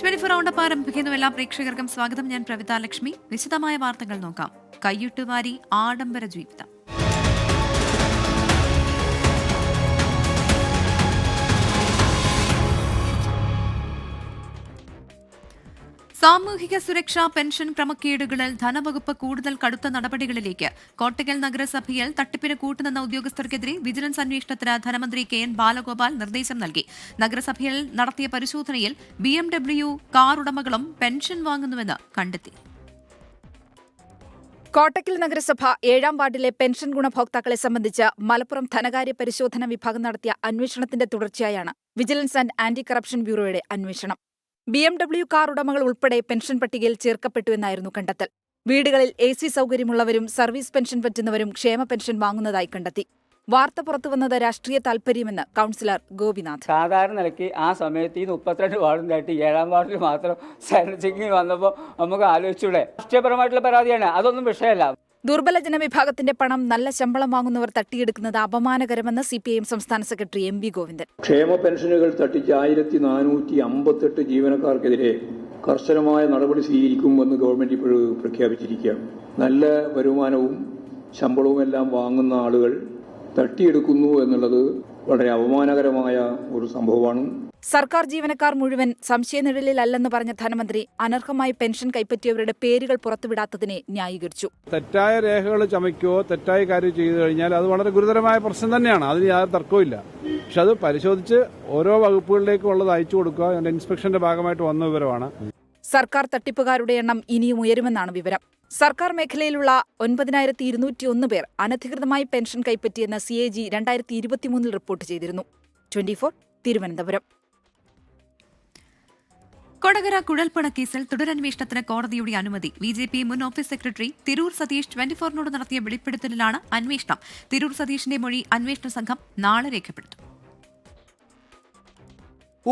24 roundup ആരംഭിക്കുന്നു. എല്ലാ പ്രേക്ഷകർക്കും സ്വാഗതം. ഞാൻ പ്രവിത ലക്ഷ്മി. വിശദമായ വാർത്തകൾ നോക്കാം. കയ്യിട്ടുവാരി ആഡംബര ജീവിതം. സാമൂഹിക സുരക്ഷാ പെൻഷൻ ക്രമക്കേടുകളിൽ ധനവകുപ്പ് കൂടുതൽ കടുത്ത നടപടികളിലേക്ക്. കോട്ടക്കൽ നഗരസഭയിൽ തട്ടിപ്പിന് കൂട്ടുനിന്ന ഉദ്യോഗസ്ഥർക്കെതിരെ വിജിലൻസ് അന്വേഷണത്തിന് ധനമന്ത്രി കെ.എൻ. ബാലഗോപാൽ നിർദ്ദേശം നൽകി. നഗരസഭയിൽ നടത്തിയ പരിശോധനയിൽ BMW കാർ ഉടമകളും പെൻഷൻ വാങ്ങുന്നുവെന്ന് കണ്ടെത്തി. കോട്ടക്കൽ നഗരസഭ 7-ാം വാർഡിലെ പെൻഷൻ ഗുണഭോക്താക്കളെ സംബന്ധിച്ച് മലപ്പുറം ധനകാര്യ പരിശോധന വിഭാഗം നടത്തിയ അന്വേഷണത്തിന്റെ തുടർച്ചയായാണ് വിജിലൻസ് ആൻഡ് ആന്റി കറപ്ഷൻ ബ്യൂറോയുടെ അന്വേഷണം. BMW കാർ ഉടമകൾ ഉൾപ്പെടെ പെൻഷൻ പട്ടികയിൽ ചേർക്കപ്പെട്ടുവെന്നായിരുന്നു കണ്ടെത്തൽ. വീടുകളിൽ AC സൗകര്യമുള്ളവരും സർവീസ് പെൻഷൻ പറ്റുന്നവരും ക്ഷേമ പെൻഷൻ വാങ്ങുന്നതായി കണ്ടെത്തി. വാർത്ത പുറത്തുവന്നത് രാഷ്ട്രീയ താൽപര്യമെന്ന് കൌൺസിലർ ഗോപിനാഥ്. സാധാരണ നിലയ്ക്ക് ആ സമയത്ത് ഈ 32 വാർഡിലായിട്ട് 7-ാം വാർഡിൽ മാത്രം ചെക്കിങ് വന്നപ്പോൾ നമുക്ക് ആലോചിച്ചൂടെ? രാഷ്ട്രീയപരമായിട്ടുള്ള പരാതിയാണ്, അതൊന്നും വിഷയമല്ല. ദുർബല ജനവിഭാഗത്തിന്റെ പണം നല്ല ശമ്പളം വാങ്ങുന്നവർ തട്ടിയെടുക്കുന്നത് അപമാനകരമെന്ന് CPIM സംസ്ഥാന സെക്രട്ടറി MV ഗോവിന്ദൻ. ക്ഷേമ പെൻഷനുകൾ തട്ടിച്ച 1458 ജീവനക്കാർക്കെതിരെ കർശനമായ നടപടി സ്വീകരിക്കുമെന്ന് ഗവൺമെന്റ് ഇപ്പോൾ പ്രഖ്യാപിച്ചിരിക്കുകയാണ്. നല്ല വരുമാനവും ശമ്പളവും എല്ലാം വാങ്ങുന്ന ആളുകൾ തട്ടിയെടുക്കുന്നു എന്നുള്ളത് വളരെ അപമാനകരമായ ഒരു സംഭവമാണ്. സർക്കാർ ജീവനക്കാർ മുഴുവൻ സംശയനിഴലിലല്ലെന്ന് പറഞ്ഞ ധനമന്ത്രി അനർഹമായി പെൻഷൻ കൈപ്പറ്റിയവരുടെ പേരുകൾ പുറത്തുവിടാത്തതിനെ ന്യായീകരിച്ചു. തെറ്റായ രേഖകൾ ചമയ്ക്കുകയോ തെറ്റായ കാര്യം ചെയ്തു കഴിഞ്ഞാൽ അത് വളരെ ഗുരുതരമായ പ്രശ്നം തന്നെയാണ്, അതിന് യാതൊരു തർക്കവുമില്ല. പക്ഷെ അത് പരിശോധിച്ച് ഓരോ വകുപ്പുകളിലേക്കും ഉള്ളത് അയച്ചു കൊടുക്കുക, അതിന്റെ ഇൻസ്പെക്ഷന്റെ ഭാഗമായിട്ട് വന്ന വിവരമാണ്. സർക്കാർ തട്ടിപ്പുകാരുടെ എണ്ണം ഇനിയും ഉയരുമെന്നാണ് വിവരം. സർക്കാർ മേഖലയിലുള്ള 9201 പേർ അനധികൃതമായി പെൻഷൻ കൈപ്പറ്റിയെന്ന് CAG 2023 റിപ്പോർട്ട് ചെയ്തിരുന്നു. 24 തിരുവനന്തപുരം. കൊടകര കുഴൽപ്പണ കേസിൽ തുടരന്വേഷണത്തിന് കോടതിയുടെ അനുമതി. BJP മുൻ ഓഫീസ് സെക്രട്ടറി തിരൂർ സതീഷ് 24 നടത്തിയ വെളിപ്പെടുത്തലിലാണ് അന്വേഷണം. തിരൂർ സതീഷിന്റെ മൊഴി അന്വേഷണ സംഘം നാളെ രേഖപ്പെടുത്തും.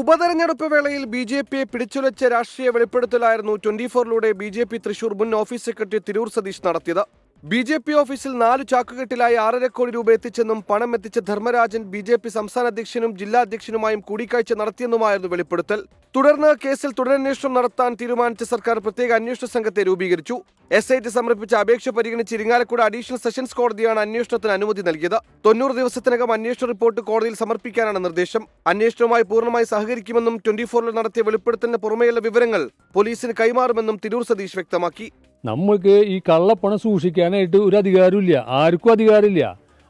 ഉപതെരഞ്ഞെടുപ്പ് വേളയിൽ BJPയെ പിടിച്ചുലച്ച രാഷ്ട്രീയ വെളിപ്പെടുത്തലായിരുന്നു 24ലൂടെ BJP തൃശൂർ മുൻ ഓഫീസ് സെക്രട്ടറി തിരൂർ സതീഷ് നടത്തിയത്. BJP ഓഫീസിൽ 4 ചാക്കുകെട്ടിലായി 6.5 കോടി രൂപ എത്തിച്ചെന്നും പണം എത്തിച്ച ധർമ്മരാജൻ BJP സംസ്ഥാന അധ്യക്ഷനും ജില്ലാ അധ്യക്ഷനുമായും കൂടിക്കാഴ്ച നടത്തിയെന്നുമായിരുന്നു വെളിപ്പെടുത്തൽ. തുടർന്ന് കേസിൽ തുടരന്വേഷണം നടത്താൻ തീരുമാനിച്ച സർക്കാർ പ്രത്യേക അന്വേഷണ സംഘത്തെ രൂപീകരിച്ചു. SIT സമർപ്പിച്ച അപേക്ഷ പരിഗണിച്ച് ഇരിങ്ങാലക്കുട അഡീഷണൽ സെഷൻസ് കോടതിയാണ് അന്വേഷണത്തിന് അനുമതി നൽകിയത്. 90 ദിവസത്തിനകം അന്വേഷണ റിപ്പോർട്ട് കോടതിയിൽ സമർപ്പിക്കാനാണ് നിർദ്ദേശം. അന്വേഷണവുമായി പൂർണ്ണമായി സഹകരിക്കുമെന്നും 24ൽ നടത്തിയ വെളിപ്പെടുത്തലിന് പുറമെയുള്ള വിവരങ്ങൾ പോലീസിന് കൈമാറുമെന്നും തിരൂർ സതീഷ് വ്യക്തമാക്കി. നമുക്ക് ഈ കള്ളപ്പണം സൂക്ഷിക്കാനായിട്ട് ഒരു അധികാരമില്ല, ആർക്കും അധികാരമില്ല.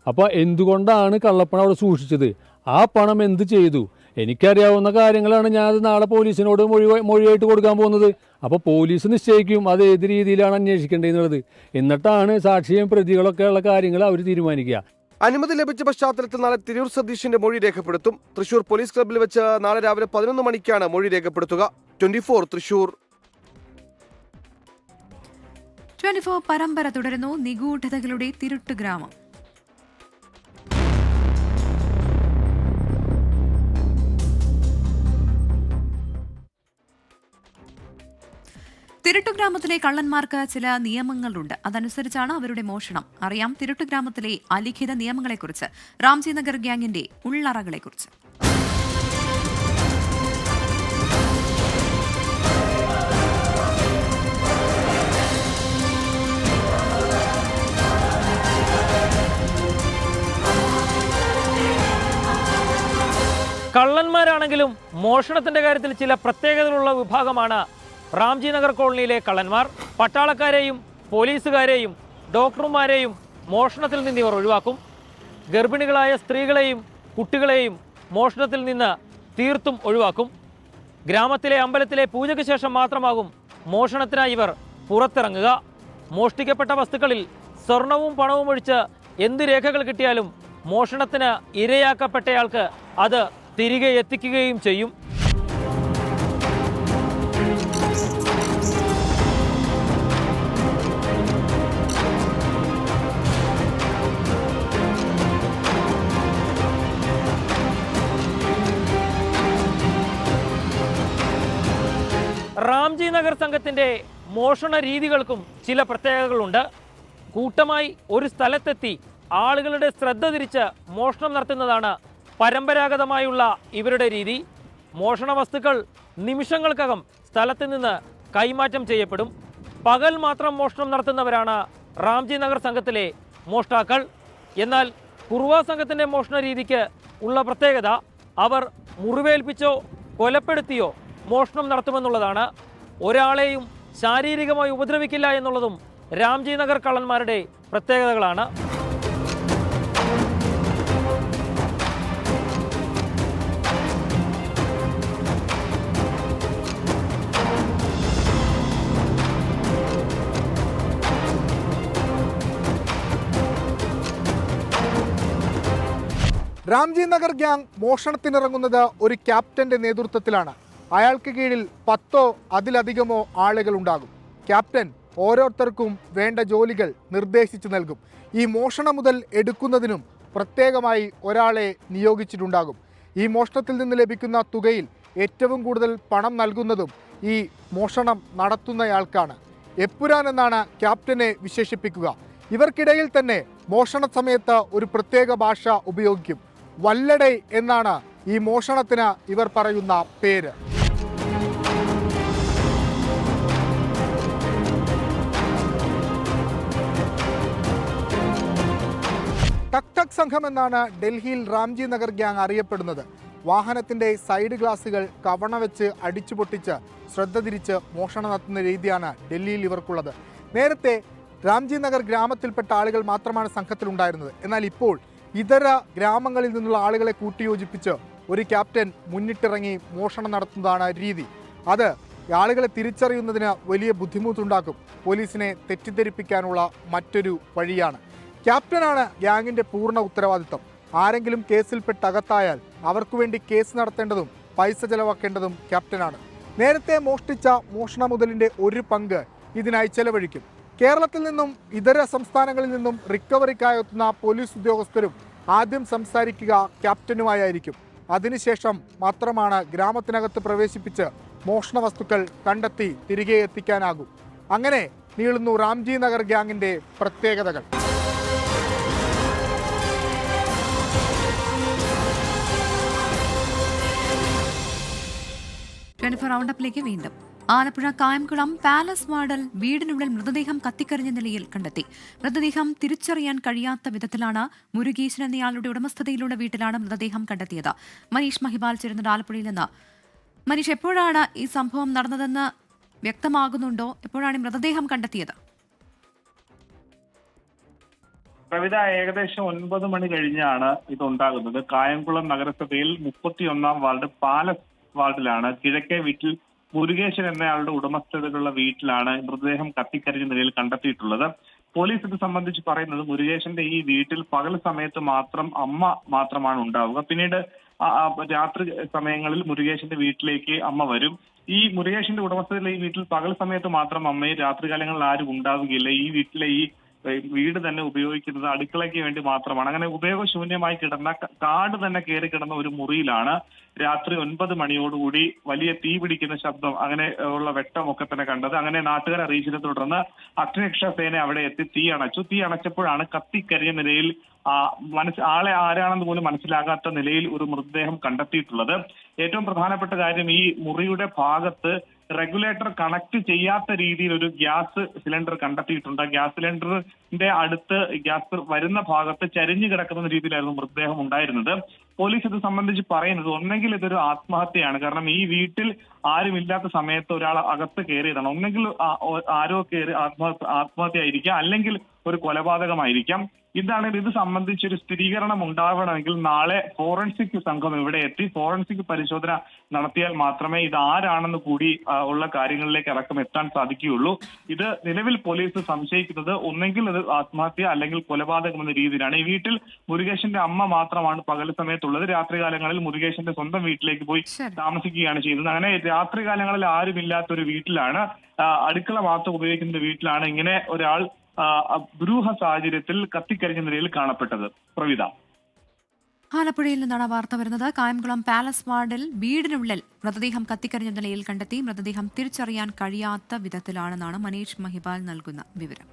അപ്പോൾ എന്തുകൊണ്ടാണ് കള്ളപ്പണം അവിടെ സൂക്ഷിച്ചത്? ആ പണം എന്ത് ചെയ്തു? എനിക്കറിയാവുന്ന കാര്യങ്ങളാണ് ഞാൻ നാളെ പോലീസിനോട് മൊഴിയായിട്ട് കൊടുക്കാൻ പോകുന്നത്. അപ്പോൾ പോലീസ് നിശ്ചയിക്കും അത് ഏത് രീതിയിലാണ് അന്വേഷിക്കേണ്ടതെന്നുള്ളത്. എന്നിട്ടാണ് സാക്ഷിയും പ്രതികളൊക്കെ ഉള്ള കാര്യങ്ങൾ അവർ തീരുമാനിക്കുക. അനുമതി ലഭിച്ച പശ്ചാത്തലത്തിൽ നാളെ തിരൂർ സതീഷിന്റെ മൊഴി രേഖപ്പെടുത്തും. തൃശൂർ പോലീസ് ക്ലബ്ബിൽ വെച്ച് നാളെ രാവിലെ 11 മണിക്കാണ് മൊഴി രേഖപ്പെടുത്തുക. 24 തൃശൂർ. 24 പരമ്പര തുടരുന്നു. നിഗൂഢതകളുടെ തിരുട്ടുഗ്രാമം. തിരുട്ടുഗ്രാമത്തിലെ കള്ളന്മാർക്ക് ചില നിയമങ്ങളുണ്ട്. അതനുസരിച്ചാണ് അവരുടെ മോഷണം. അറിയാം തിരുട്ടുഗ്രാമത്തിലെ അലിഖിത നിയമങ്ങളെക്കുറിച്ച്, റാംജി നഗർ ഗ്യാങ്ങിന്റെ ഉള്ളറകളെക്കുറിച്ച്. കള്ളന്മാരാണെങ്കിലും മോഷണത്തിന്റെ കാര്യത്തിൽ ചില പ്രത്യേകതകളുള്ള വിഭാഗമാണ് റാംജി നഗർ കോളനിയിലെ കള്ളന്മാർ. പട്ടാളക്കാരെയും പോലീസുകാരെയും ഡോക്ടർമാരെയും മോഷണത്തിൽ നിന്ന് ഇവർ ഒഴിവാക്കും. ഗർഭിണികളായ സ്ത്രീകളെയും കുട്ടികളെയും മോഷണത്തിൽ നിന്ന് തീർത്തും ഒഴിവാക്കും. ഗ്രാമത്തിലെ അമ്പലത്തിലെ പൂജയ്ക്ക് ശേഷം മാത്രമാകും മോഷണത്തിനായി ഇവർ പുറത്തിറങ്ങുക. മോഷ്ടിക്കപ്പെട്ട വസ്തുക്കളിൽ സ്വർണവും പണവും ഒഴിച്ച് എന്ത് രേഖകൾ കിട്ടിയാലും മോഷണത്തിന് ഇരയാക്കപ്പെട്ടയാൾക്ക് അത് തിരികെ എത്തിക്കുകയും ചെയ്യും. റാംജി നഗർ സംഘത്തിന്റെ മോഷണ രീതികൾക്കും ചില പ്രത്യേകതകളുണ്ട്. കൂട്ടമായി ഒരു സ്ഥലത്തെത്തി ആളുകളുടെ ശ്രദ്ധ തിരിച്ച് മോഷണം നടത്തുന്നതാണ് പരമ്പരാഗതമായുള്ള ഇവരുടെ രീതി. മോഷണ വസ്തുക്കൾ നിമിഷങ്ങൾക്കകം സ്ഥലത്ത് നിന്ന് കൈമാറ്റം ചെയ്യപ്പെടും. പകൽ മാത്രം മോഷണം നടത്തുന്നവരാണ് റാംജി നഗർ സംഘത്തിലെ മോഷ്ടാക്കൾ. എന്നാൽ കുറുവ സംഘത്തിൻ്റെ മോഷണ രീതിക്ക് ഉള്ള പ്രത്യേകത അവർ മുറിവേൽപ്പിച്ചോ കൊലപ്പെടുത്തിയോ മോഷണം നടത്തുമെന്നുള്ളതാണ്. ഒരാളെയും ശാരീരികമായി ഉപദ്രവിക്കില്ല എന്നുള്ളതും രാംജി നഗർ കള്ളന്മാരുടെ പ്രത്യേകതകളാണ്. രാംജി നഗർ ഗ്യാങ് മോഷണത്തിനിറങ്ങുന്നത് ഒരു ക്യാപ്റ്റന്റെ നേതൃത്വത്തിലാണ്. അയാൾക്ക് കീഴിൽ 10 അതിലധികമോ ആളുകൾ ഉണ്ടാകും. ക്യാപ്റ്റൻ ഓരോരുത്തർക്കും വേണ്ട ജോലികൾ നിർദ്ദേശിച്ചു നൽകും. ഈ മോഷണം മുതൽ എടുക്കുന്നതിനും പ്രത്യേകമായി ഒരാളെ നിയോഗിച്ചിട്ടുണ്ടാകും. ഈ മോഷണത്തിൽ നിന്ന് ലഭിക്കുന്ന തുകയിൽ ഏറ്റവും കൂടുതൽ പണം നൽകുന്നതും ഈ മോഷണം നടത്തുന്നയാൾക്കാണ്. എപ്പുരാൻ എന്നാണ് ക്യാപ്റ്റനെ വിശേഷിപ്പിക്കുക. ഇവർക്കിടയിൽ തന്നെ മോഷണ സമയത്ത് ഒരു പ്രത്യേക ഭാഷ ഉപയോഗിക്കും. വല്ലടൈ എന്നാണ് ഈ മോഷണത്തിന് ഇവർ പറയുന്ന പേര്. ടക് ടക് സംഘം എന്നാണ് ഡൽഹിയിൽ റാംജി നഗർ ഗ്യാങ് അറിയപ്പെടുന്നത്. വാഹനത്തിന്റെ സൈഡ് ഗ്ലാസുകൾ കവണ വെച്ച് അടിച്ചു പൊട്ടിച്ച് ശ്രദ്ധ തിരിച്ച് മോഷണം നടത്തുന്ന രീതിയാണ് ഡൽഹിയിൽ ഇവർക്കുള്ളത്. നേരത്തെ രാംജി നഗർ ഗ്രാമത്തിൽപ്പെട്ട ആളുകൾ മാത്രമാണ് സംഘത്തിലുണ്ടായിരുന്നത്. എന്നാൽ ഇപ്പോൾ ഇതര ഗ്രാമങ്ങളിൽ നിന്നുള്ള ആളുകളെ കൂട്ടിയോജിപ്പിച്ച് ഒരു ക്യാപ്റ്റൻ മുന്നിട്ടിറങ്ങി മോഷണം നടത്തുന്നതാണ് രീതി. അത് ആളുകളെ തിരിച്ചറിയുന്നതിന് വലിയ ബുദ്ധിമുട്ടുണ്ടാക്കും. പോലീസിനെ തെറ്റിദ്ധരിപ്പിക്കാനുള്ള മറ്റൊരു വഴിയാണ്. ക്യാപ്റ്റനാണ് ഗ്യാങ്ങിന്റെ പൂർണ്ണ ഉത്തരവാദിത്തം. ആരെങ്കിലും കേസിൽപ്പെട്ട് അകത്തായാൽ അവർക്ക് വേണ്ടി കേസ് നടത്തേണ്ടതും പൈസ ചെലവാക്കേണ്ടതും ക്യാപ്റ്റനാണ്. നേരത്തെ മോഷ്ടിച്ച മോഷണ മുതലിന്റെ ഒരു പങ്ക് ഇതിനായി ചെലവഴിക്കും. കേരളത്തിൽ നിന്നും ഇതര സംസ്ഥാനങ്ങളിൽ നിന്നും റിക്കവറിക്കായി എത്തുന്ന പോലീസ് ഉദ്യോഗസ്ഥരും ആദ്യം സംസാരിക്കുക ക്യാപ്റ്റനുമായിരിക്കും. അതിനുശേഷം മാത്രമാണ് ഗ്രാമത്തിനകത്ത് പ്രവേശിപ്പിച്ച് മോഷണ വസ്തുക്കൾ കണ്ടെത്തി തിരികെ എത്തിക്കാനാകും. അങ്ങനെ നീളുന്നു റാംജി നഗർ ഗ്യാങ്ങിന്റെ പ്രത്യേകതകൾ. 24 റൗണ്ടപ്പിലേക്ക് വീണ്ടും. ആലപ്പുഴ കായംകുളം പാലസ് വാർഡിൽ വീടിനുള്ളിൽ മൃതദേഹം കത്തിക്കരിഞ്ഞ നിലയിൽ കണ്ടെത്തി. മൃതദേഹം തിരിച്ചറിയാൻ കഴിയാത്ത വിധത്തിലാണ്. മുരുകേശൻ എന്നയാളുടെ ഉടമസ്ഥതയിലുള്ള വീട്ടിലാണ് മൃതദേഹം കണ്ടെത്തിയത്. മനീഷ് മഹിപാൽ ചേരുന്നത് ആലപ്പുഴയിൽ നിന്ന്. മനീഷ്, എപ്പോഴാണ് ഈ സംഭവം നടന്നതെന്ന് വ്യക്തമാകുന്നുണ്ടോ? എപ്പോഴാണ് ഈ മൃതദേഹം കണ്ടെത്തിയത്? കവിത ഏകദേശം 9 മണി കഴിഞ്ഞാണ് ഇതുണ്ടാകുന്നത്. കായംകുളം നഗരസഭയിൽ 31-ാം വാർഡ് പാലസ് വാർഡിലാണ്. കിഴക്കേ വീട്ടിൽ മുരുകേശൻ എന്നയാളുടെ ഉടമസ്ഥതയിലുള്ള വീട്ടിലാണ് മൃതദേഹം കത്തിക്കരിഞ്ഞ നിലയിൽ കണ്ടെത്തിയിട്ടുള്ളത്. പോലീസ് ഇത് സംബന്ധിച്ച് പറയുന്നത് മുരുകേശന്റെ ഈ വീട്ടിൽ പകൽ സമയത്ത് മാത്രം അമ്മ മാത്രമാണ് ഉണ്ടാവുക. പിന്നീട് രാത്രി സമയങ്ങളിൽ മുരുകേശന്റെ വീട്ടിലേക്ക് അമ്മ വരും. ഈ മുരുകേശന്റെ ഉടമസ്ഥതയിലുള്ള ഈ വീട്ടിൽ പകൽ സമയത്ത് മാത്രം അമ്മയും രാത്രികാലങ്ങളിൽ ആരും ഉണ്ടാവുകയില്ല. ഈ വീട്ടിലെ ഈ വീട് തന്നെ ഉപയോഗിക്കുന്നത് അടുക്കളയ്ക്ക് വേണ്ടി മാത്രമാണ്. അങ്ങനെ ഉപയോഗശൂന്യമായി കിടന്ന കാട് തന്നെ കയറി കിടന്ന ഒരു മുറിയിലാണ് രാത്രി 9 മണിയോടുകൂടി വലിയ തീ പിടിക്കുന്ന ശബ്ദം, അങ്ങനെ ഉള്ള വെട്ടമൊക്കെ തന്നെ കണ്ടത്. അങ്ങനെ നാട്ടുകാരെ അറിയിച്ചതിനെ തുടർന്ന് അഗ്നിരക്ഷാസേന അവിടെ എത്തി തീ അണച്ചു. തീ അണച്ചപ്പോഴാണ് കത്തിക്കരിഞ്ഞ നിലയിൽ ആളെ ആരാണെന്ന് പോലും മനസ്സിലാകാത്ത നിലയിൽ ഒരു മൃതദേഹം കണ്ടെത്തിയിട്ടുള്ളത്. ഏറ്റവും പ്രധാനപ്പെട്ട കാര്യം, ഈ മുറിയുടെ ഭാഗത്ത് റെഗുലേറ്റർ കണക്ട് ചെയ്യാത്ത രീതിയിൽ ഒരു ഗ്യാസ് സിലിണ്ടർ കണ്ടെത്തിയിട്ടുണ്ട്. ഗ്യാസ് സിലിണ്ടറിന്റെ അടുത്ത് ഗ്യാസ് വരുന്ന ഭാഗത്ത് ചരിഞ്ഞു കിടക്കുന്ന രീതിയിലായിരുന്നു മൃതദേഹം ഉണ്ടായിരുന്നത്. പോലീസ് ഇത് സംബന്ധിച്ച് പറയുന്നത് ഒന്നെങ്കിൽ ഇതൊരു ആത്മഹത്യയാണ്. കാരണം ഈ വീട്ടിൽ ആരുമില്ലാത്ത സമയത്ത് ഒരാൾ അകത്ത് കയറിയതാണ്. ഒന്നെങ്കിൽ ആരോ കയറി ആത്മഹത്യ ആയിരിക്കാം, അല്ലെങ്കിൽ ഒരു കൊലപാതകമായിരിക്കാം. ഇത് സംബന്ധിച്ചൊരു സ്ഥിരീകരണം ഉണ്ടാവണമെങ്കിൽ നാളെ ഫോറൻസിക് സംഘം ഇവിടെ എത്തി ഫോറൻസിക് പരിശോധന നടത്തിയാൽ മാത്രമേ ഇത് ആരാണെന്ന് കൂടി ഉള്ള കാര്യങ്ങളിലേക്ക് അടക്കം എത്താൻ സാധിക്കുകയുള്ളൂ. ഇത് നിലവിൽ പോലീസ് സംശയിക്കുന്നത് ഒന്നെങ്കിൽ അത് ആത്മഹത്യ അല്ലെങ്കിൽ കൊലപാതകം എന്ന രീതിയിലാണ്. ഈ വീട്ടിൽ മുരുകേശന്റെ അമ്മ മാത്രമാണ് പകൽ സമയത്തുള്ളത്. രാത്രികാലങ്ങളിൽ മുരുകേശന്റെ സ്വന്തം വീട്ടിലേക്ക് പോയി താമസിക്കുകയാണ് ചെയ്യുന്നത്. അങ്ങനെ രാത്രികാലങ്ങളിൽ ആരുമില്ലാത്തൊരു വീട്ടിലാണ്, അടുക്കള മാത്രം ഉപയോഗിക്കുന്ന വീട്ടിലാണ് ഇങ്ങനെ ഒരാൾ ദുരൂഹ സാഹചര്യത്തിൽ കത്തിക്കരിഞ്ഞ നിലയിൽ കാണപ്പെട്ടത്. പ്രവിത, ആലപ്പുഴയിൽ നിന്നാണ് വാർത്ത വരുന്നത്. കായംകുളം പാലസ് വാർഡിൽ വീടിനുള്ളിൽ മൃതദേഹം കത്തിക്കരിഞ്ഞ നിലയിൽ കണ്ടെത്തി. മൃതദേഹം തിരിച്ചറിയാൻ കഴിയാത്ത വിധത്തിലാണെന്നാണ് മനീഷ് മഹിപാൽ നൽകുന്ന വിവരം.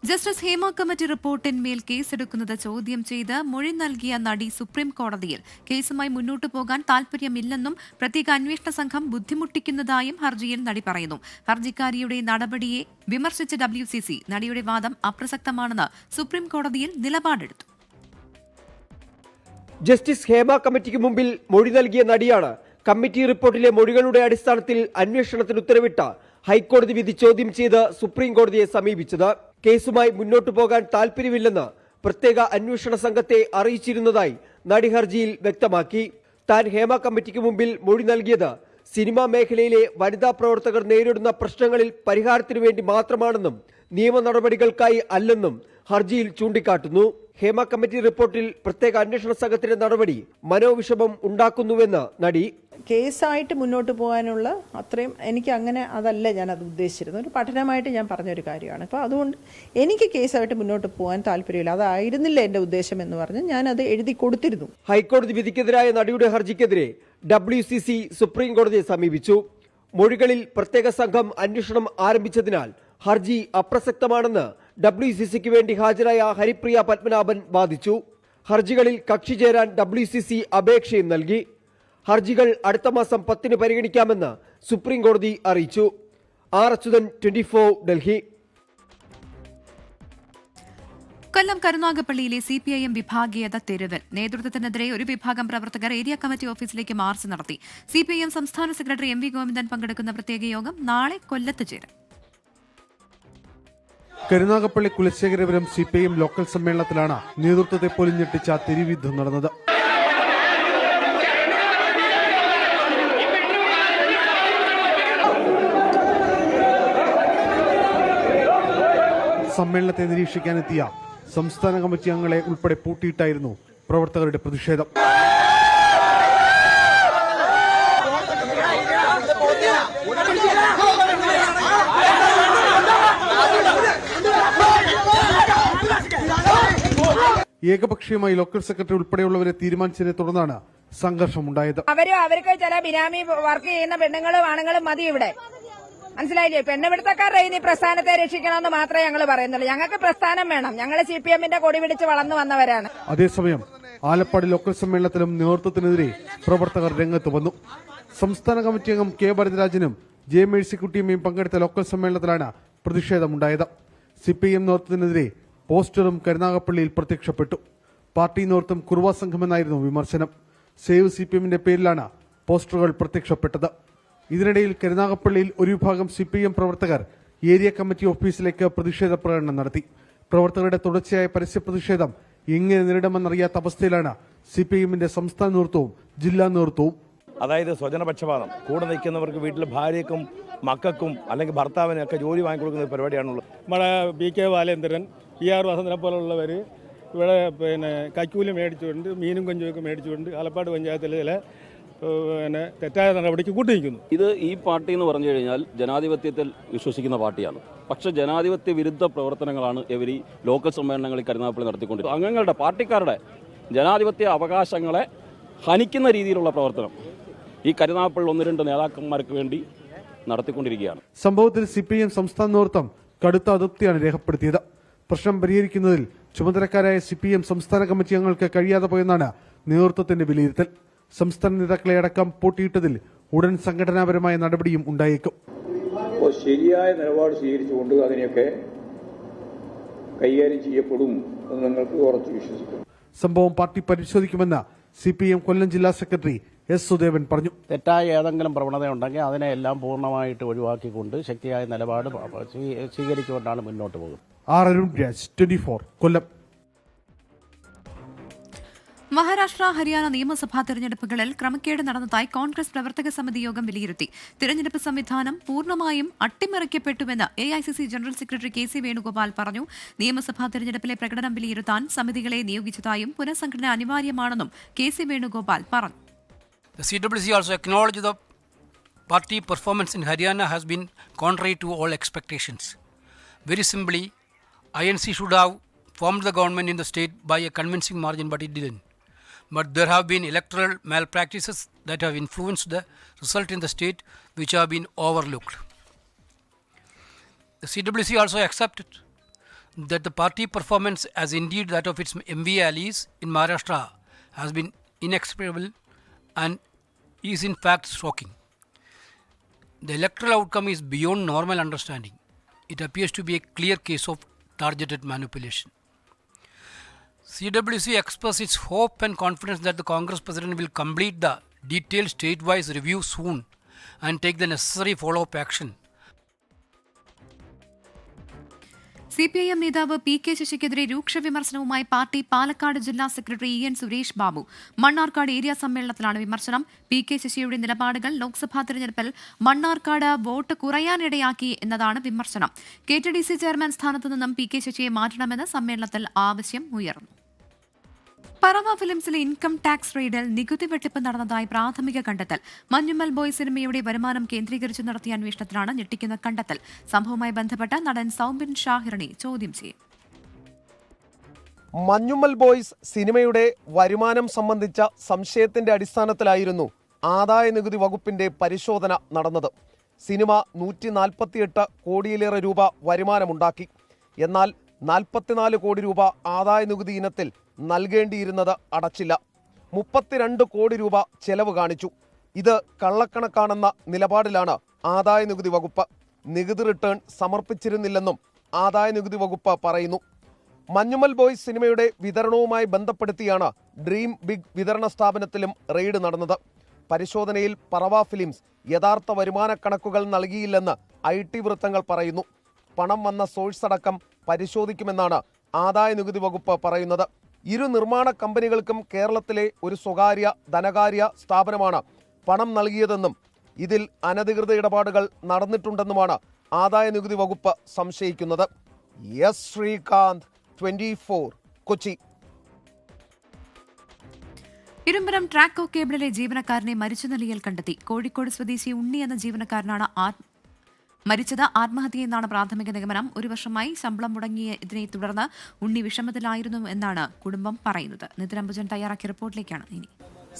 ജസ്റ്റിസ് ഹേമ കമ്മിറ്റി റിപ്പോർട്ടിന്മേൽ കേസെടുക്കുന്നത് ചോദ്യം ചെയ്ത് മൊഴി നൽകിയ നടി സുപ്രീം കോടതിയിൽ കേസുമായി മുന്നോട്ടു പോകാൻ താൽപര്യമില്ലെന്നും പ്രത്യേക അന്വേഷണ സംഘം ബുദ്ധിമുട്ടിക്കുന്നതായും ഹർജിയിൽ നടി പറയുന്നു. ഹർജിക്കാരിയുടെ നടപടിയെ വിമർശിച്ച WCC നടിയുടെ വാദം അപ്രസക്തമാണെന്ന് സുപ്രീം കോടതിയിൽ നിലപാടെടുത്തു. ജസ്റ്റിസ് ഹേമ കമ്മിറ്റിക്ക് മുമ്പിൽ മൊഴി നൽകിയ നടിയാണ് കമ്മിറ്റി റിപ്പോർട്ടിലെ മൊഴികളുടെ അടിസ്ഥാനത്തിൽ അന്വേഷണത്തിന് ഉത്തരവിട്ട ഹൈക്കോടതി വിധി ചോദ്യം ചെയ്ത് സുപ്രീം കോടതിയെ സമീപിച്ചത്. കേസുമായി മുന്നോട്ടു പോകാൻ താൽപര്യമില്ലെന്ന് പ്രത്യേക അന്വേഷണ സംഘത്തെ അറിയിച്ചിരുന്നതായി നടി ഹർജിയിൽ വ്യക്തമാക്കി. താൻ ഹേമ കമ്മിറ്റിക്ക് മുമ്പിൽ മൊഴി നൽകിയത് സിനിമാ മേഖലയിലെ വനിതാ പ്രവർത്തകർ നേരിടുന്ന പ്രശ്നങ്ങളിൽ പരിഹാരത്തിനു വേണ്ടി മാത്രമാണെന്നും നിയമ നടപടികൾക്കായി അല്ലെന്നും ഹർജിയിൽ ചൂണ്ടിക്കാട്ടുന്നു. ഹേമ കമ്മിറ്റി റിപ്പോർട്ടിൽ പ്രത്യേക അന്വേഷണ സംഘത്തിന്റെ നടപടി മനോവിഷമം ഉണ്ടാക്കുന്നുവെന്ന് നടി. കേസായിട്ട് മുന്നോട്ട് പോകാനുള്ള അത്രയും എനിക്ക് അങ്ങനെ അതല്ല ഞാൻ അത് ഉദ്ദേശിച്ചിരുന്നത്. ഒരു പഠനമായിട്ട് ഞാൻ പറഞ്ഞൊരു കാര്യമാണ്. അപ്പോൾ അതുകൊണ്ട് എനിക്ക് കേസായിട്ട് മുന്നോട്ട് പോകാൻ താല്പര്യമില്ല. അതായിരുന്നില്ല എൻ്റെ ഉദ്ദേശം എന്ന് പറഞ്ഞ് ഞാനത് എഴുതി കൊടുത്തിരുന്നു. ഹൈക്കോടതി വിധിക്കെതിരായ നടിയുടെ ഹർജിക്കെതിരെ WCC സുപ്രീം കോടതിയെ സമീപിച്ചു. മൊഴികളിൽ പ്രത്യേക സംഘം അന്വേഷണം ആരംഭിച്ചതിനാൽ ഹർജി അപ്രസക്തമാണെന്ന് WCCക്ക് വേണ്ടി ഹാജരായ ഹരിപ്രിയ പത്മനാഭൻ വാദിച്ചു. ഹർജികളിൽ കക്ഷി ചേരാൻ WCC അപേക്ഷയും നൽകി. ഹർജികൾ അടുത്ത മാസം 10 പരിഗണിക്കാമെന്ന് സുപ്രീം കോടതി അറിയിച്ചു. അച്യുതൻ, 24 ഡൽഹി. കൊല്ലം കരുനാഗപ്പള്ളിയിലെ CPIM വിഭാഗീയത തെരുവിൽ. നേതൃത്വത്തിനെതിരെ ഒരു വിഭാഗം പ്രവർത്തകർ ഏരിയ കമ്മിറ്റി ഓഫീസിലേക്ക് മാർച്ച് നടത്തി. CPIM സംസ്ഥാന സെക്രട്ടറി MV ഗോവിന്ദൻ പങ്കെടുക്കുന്ന പ്രത്യേക യോഗം നാളെ കൊല്ലത്ത് ചേരും. കരുനാഗപ്പള്ളി കുലശേഖരപുരം CPIM ലോക്കൽ സമ്മേളനത്തിലാണ് നേതൃത്വത്തെ പോലും ഞെട്ടിച്ച തെരുവുയുദ്ധം നടന്നത്. സമ്മേളനത്തെ നിരീക്ഷിക്കാനെത്തിയ സംസ്ഥാന കമ്മിറ്റി അംഗങ്ങളെ ഉൾപ്പെടെ പൂട്ടിയിട്ടായിരുന്നു പ്രവർത്തകരുടെ പ്രതിഷേധം. ഏകപക്ഷീയമായി ലോക്കൽ സെക്രട്ടറി ഉൾപ്പെടെയുള്ളവരെ തീരുമാനിച്ചതിനെ തുടർന്നാണ് സംഘർഷമുണ്ടായത്. അവർക്ക് ചില ബിനാമി വർക്ക് ചെയ്യുന്ന പെണ്ണുങ്ങളും ആണുങ്ങളും മതി ഇവിടെ. മനസ്സിലായില്ലേ? പെണ്ണുപിടുത്തക്കാരുടെ ഈ പ്രസ്ഥാനത്തെ രക്ഷിക്കണമെന്ന് മാത്രമേ ഞങ്ങൾ പറയുന്നുള്ളൂ. ഞങ്ങൾക്ക് പ്രസ്ഥാനം വേണം. ഞങ്ങൾ CPMന്റെ കൊടി പിടിച്ച് വളർന്നു വന്നവരാണ്. അതേസമയം ആലപ്പാട് ലോക്കൽ സമ്മേളനത്തിലും നേതൃത്വത്തിനെതിരെ പ്രവർത്തകർ രംഗത്ത് വന്നു. സംസ്ഥാന കമ്മിറ്റി അംഗം K ഭരതരാജനും J മേഴ്സിക്കുട്ടിയമ്മയും പങ്കെടുത്ത ലോക്കൽ സമ്മേളനത്തിലാണ് പ്രതിഷേധമുണ്ടായത്. CPIM നേതൃത്വത്തിനെതിരെ പോസ്റ്ററും കരുനാഗപ്പള്ളിയിൽ പ്രത്യക്ഷപ്പെട്ടു. പാർട്ടി നേതൃത്വം കുറുവ സംഘമെന്നായിരുന്നു വിമർശനം. സേവ് CPMന്റെ പേരിലാണ് പോസ്റ്ററുകൾ പ്രത്യക്ഷപ്പെട്ടത്. ഇതിനിടയിൽ കരുനാഗപ്പള്ളിയിൽ ഒരു വിഭാഗം CPIM പ്രവർത്തകർ ഏരിയ കമ്മിറ്റി ഓഫീസിലേക്ക് പ്രതിഷേധ പ്രകടനം നടത്തി. പ്രവർത്തകരുടെ തുടർച്ചയായ പരസ്യ പ്രതിഷേധം എങ്ങനെ നേരിടുമെന്നറിയാത്ത അവസ്ഥയിലാണ് CPIMന്റെ സംസ്ഥാന നേതൃത്വവും ജില്ലാ നേതൃത്വവും. അതായത് സ്വജനപക്ഷപാതം. കൂടെ നിൽക്കുന്നവർക്ക് വീട്ടിൽ ഭാര്യയ്ക്കും മക്കൾക്കും അല്ലെങ്കിൽ ഭർത്താവിനും ഒക്കെ ജോലി വാങ്ങിക്കൊടുക്കുന്ന പരിപാടിയാണുള്ളത്. നമ്മുടെ BK ബാലേന്ദ്രൻ, ER വസന്തനെ പോലുള്ളവർ ഇവിടെ കൈക്കൂലി മേടിച്ചുകൊണ്ട് മീനും കൊഞ്ചുമൊക്കെ മേടിച്ചുകൊണ്ട് ആലപ്പാട് പഞ്ചായത്തിലെ ചില തെറ്റായ നടപടിക്ക് കൂട്ടിനിൽക്കുന്നു. ഇത് ഈ പാർട്ടി എന്ന് പറഞ്ഞു കഴിഞ്ഞാൽ ജനാധിപത്യത്തിൽ വിശ്വസിക്കുന്ന പാർട്ടിയാണ്. പക്ഷേ ജനാധിപത്യ വിരുദ്ധ പ്രവർത്തനങ്ങളാണ് ഇവർ ഈ ലോക്കൽ സമ്മേളനങ്ങളിൽ കരുനാഗപ്പള്ളി നടത്തിക്കൊണ്ടിരിക്കുന്നത്. അംഗങ്ങളുടെ പാർട്ടിക്കാരുടെ ജനാധിപത്യ അവകാശങ്ങളെ ഹനിക്കുന്ന രീതിയിലുള്ള പ്രവർത്തനം ഈ കരുനാഗപ്പള്ളി 1-2 നേതാക്കന്മാർക്ക് വേണ്ടി നടത്തിക്കൊണ്ടിരിക്കുകയാണ്. സംഭവത്തിൽ CPIM സംസ്ഥാന നേതൃത്വം കടുത്ത അതൃപ്തിയാണ് രേഖപ്പെടുത്തിയത്. പ്രശ്നം പരിഹരിക്കുന്നതിൽ ചുമതലക്കാരായ CPIM സംസ്ഥാന കമ്മിറ്റി അംഗങ്ങൾക്ക് കഴിയാതെ പോയെന്നാണ് നേതൃത്വത്തിന്റെ വിലയിരുത്തൽ. സംസ്ഥാന നേതാക്കളെ അടക്കം പൂട്ടിയിട്ടതിൽ ഉടൻ സംഘടനാപരമായ നടപടിയും ഉണ്ടായേക്കും. ശരിയായ നിലപാട് സ്വീകരിച്ചുകൊണ്ട് അതിനെയൊക്കെ കൈകാര്യം ചെയ്യപ്പെടും എന്ന് നിങ്ങൾക്ക് ഉറച്ചു വിശ്വസിക്കും. സംഭവം പാർട്ടി പരിശോധിക്കുമെന്ന് CPIM കൊല്ലം ജില്ലാ സെക്രട്ടറി S സുദേവൻ പറഞ്ഞു. തെറ്റായ ഏതെങ്കിലും പ്രവണതയുണ്ടെങ്കിൽ അതിനെല്ലാം പൂർണ്ണമായിട്ട് ഒഴിവാക്കിക്കൊണ്ട് ശക്തിയായ നിലപാട് സ്വീകരിച്ചുകൊണ്ടാണ് മുന്നോട്ട് പോകുന്നത്. അരുൺ രാജ്, 24 കൊല്ലം. മഹാരാഷ്ട്ര, ഹരിയാന നിയമസഭാ തെരഞ്ഞെടുപ്പുകളിൽ ക്രമക്കേട് നടന്നതായി കോൺഗ്രസ് പ്രവർത്തക സമിതി യോഗം വിലയിരുത്തി. തിരഞ്ഞെടുപ്പ് സംവിധാനം പൂർണ്ണമായും അട്ടിമറിക്കപ്പെട്ടുവെന്ന് AICC general secretary KC Venugopal പറഞ്ഞു. നിയമസഭാ തെരഞ്ഞെടുപ്പിലെ പ്രകടനം വിലയിരുത്താൻ സമിതികളെ നിയോഗിച്ചതായും പുനഃസംഘടന അനിവാര്യമാണെന്നും KC വേണുഗോപാൽ പറഞ്ഞു. The CWC also acknowledged the party performance in Haryana has been contrary to all expectations. Very simply, INC should have formed the government in the state by a convincing margin, but it didn't. But there have been electoral malpractices that have influenced the result in the state, which have been overlooked. The CWC also accepted that the party performance, as indeed that of its MV allies in Maharashtra, has been inexplicable and is in fact shocking. The electoral outcome is beyond normal understanding. It appears to be a clear case of targeted manipulation. CWC expresses its hope and confidence that the Congress President will complete the detailed state-wise review soon and take the necessary follow-up action. CPIM നേതാവ് PK ശശിക്കെതിരെ രൂക്ഷ വിമർശനവുമായി party Palakkad ജില്ലാ secretary EN Suresh Babu. Mannarkkad area സമ്മേളനത്തിലാണ് വിമർശനം. PK ശശിയുടെ നിലപാടുകൾ ലോക്സഭാ തെരഞ്ഞെടുപ്പിൽ Mannarkkad vote കുറയാനിടയാക്കി എന്നതാണ് വിമർശനം. KTDC ചെയർമാൻ സ്ഥാനത്തു നിന്നും PK ശശിയെ മാറ്റണമെന്ന് സമ്മേളനത്തിൽ ആവശ്യം ഉയർന്നു. പറവ ഫിലിംസിലെ ഇൻകം ടാക്സ് റെയ്ഡിൽ നികുതി വെട്ടിപ്പ് നടന്നതായി പ്രാഥമിക കണ്ടെത്തൽ. മഞ്ഞുമ്മൽ ബോയ് സിനിമയുടെ വരുമാനം കേന്ദ്രീകരിച്ച് നടത്തിയ അന്വേഷണത്തിലാണ് ഞെട്ടിക്കുന്ന കണ്ടെത്തൽ. സംഭവവുമായി ബന്ധപ്പെട്ട നടൻ സൗബിൻ ഷാഹിറിനെ ചോദ്യം ചെയ്യും. മഞ്ഞുമ്മൽ ബോയ്സ് സിനിമയുടെ വരുമാനം സംബന്ധിച്ച സംശയത്തിന്റെ അടിസ്ഥാനത്തിലായിരുന്നു ആദായ നികുതി വകുപ്പിന്റെ പരിശോധന നടന്നത്. സിനിമ 148 കോടിയിലേറെ രൂപ വരുമാനമുണ്ടാക്കി. എന്നാൽ 44 കോടി രൂപ ആദായ നികുതി ഇനത്തിൽ നൽകേണ്ടിയിരുന്നത് അടച്ചില്ല. 32 കോടി രൂപ ചെലവ് കാണിച്ചു. ഇത് കള്ളക്കണക്കാണെന്ന നിലപാടിലാണ് ആദായ നികുതി വകുപ്പ്. നികുതി റിട്ടേൺ സമർപ്പിച്ചിരുന്നില്ലെന്നും ആദായ നികുതി വകുപ്പ് പറയുന്നു. മഞ്ഞുമ്മൽ ബോയ്സ് സിനിമയുടെ വിതരണവുമായി ബന്ധപ്പെടുത്തിയാണ് ഡ്രീം ബിഗ് വിതരണ സ്ഥാപനത്തിലും റെയ്ഡ് നടന്നത്. പരിശോധനയിൽ പറവ ഫിലിംസ് യഥാർത്ഥ വരുമാന കണക്കുകൾ നൽകിയില്ലെന്ന് IT വൃത്തങ്ങൾ പറയുന്നു. പണം വന്ന സോഴ്സ് അടക്കം പരിശോധിക്കുമെന്നാണ് ആദായ നികുതി വകുപ്പ് പറയുന്നത്. ഇരു നിർമ്മാണ കമ്പനികൾക്കും കേരളത്തിലെ ഒരു സ്വകാര്യ ധനകാര്യ സ്ഥാപനമാണ് പണം നൽകിയതെന്നും ഇതിൽ അനധികൃത ഇടപാടുകൾ നടന്നിട്ടുണ്ടെന്നുമാണ് ആദായ നികുതി വകുപ്പ് സംശയിക്കുന്നത്. എസ് ശ്രീകാന്ത്, 24, കൊച്ചി. ഇരുമ്പരം ട്രാക്കോ കേബിളിലെ ജീവനക്കാരനെ മരിച്ച നിലയിൽ കണ്ടെത്തി. കോഴിക്കോട് സ്വദേശി ഉണ്ണി എന്ന ജീവനക്കാരനാണ് മരിച്ചത്. ആത്മഹത്യയെന്നാണ് പ്രാഥമിക നിഗമനം. 1 വർഷമായി ശമ്പളം മുടങ്ങിയതിനെ തുടർന്ന് ഉണ്ണി വിഷമത്തിലായിരുന്നു എന്നാണ് കുടുംബം പറയുന്നത്. നിതിൻ അംബുജൻ തയ്യാറാക്കിയ റിപ്പോർട്ടിലേക്കാണ് ഇനി.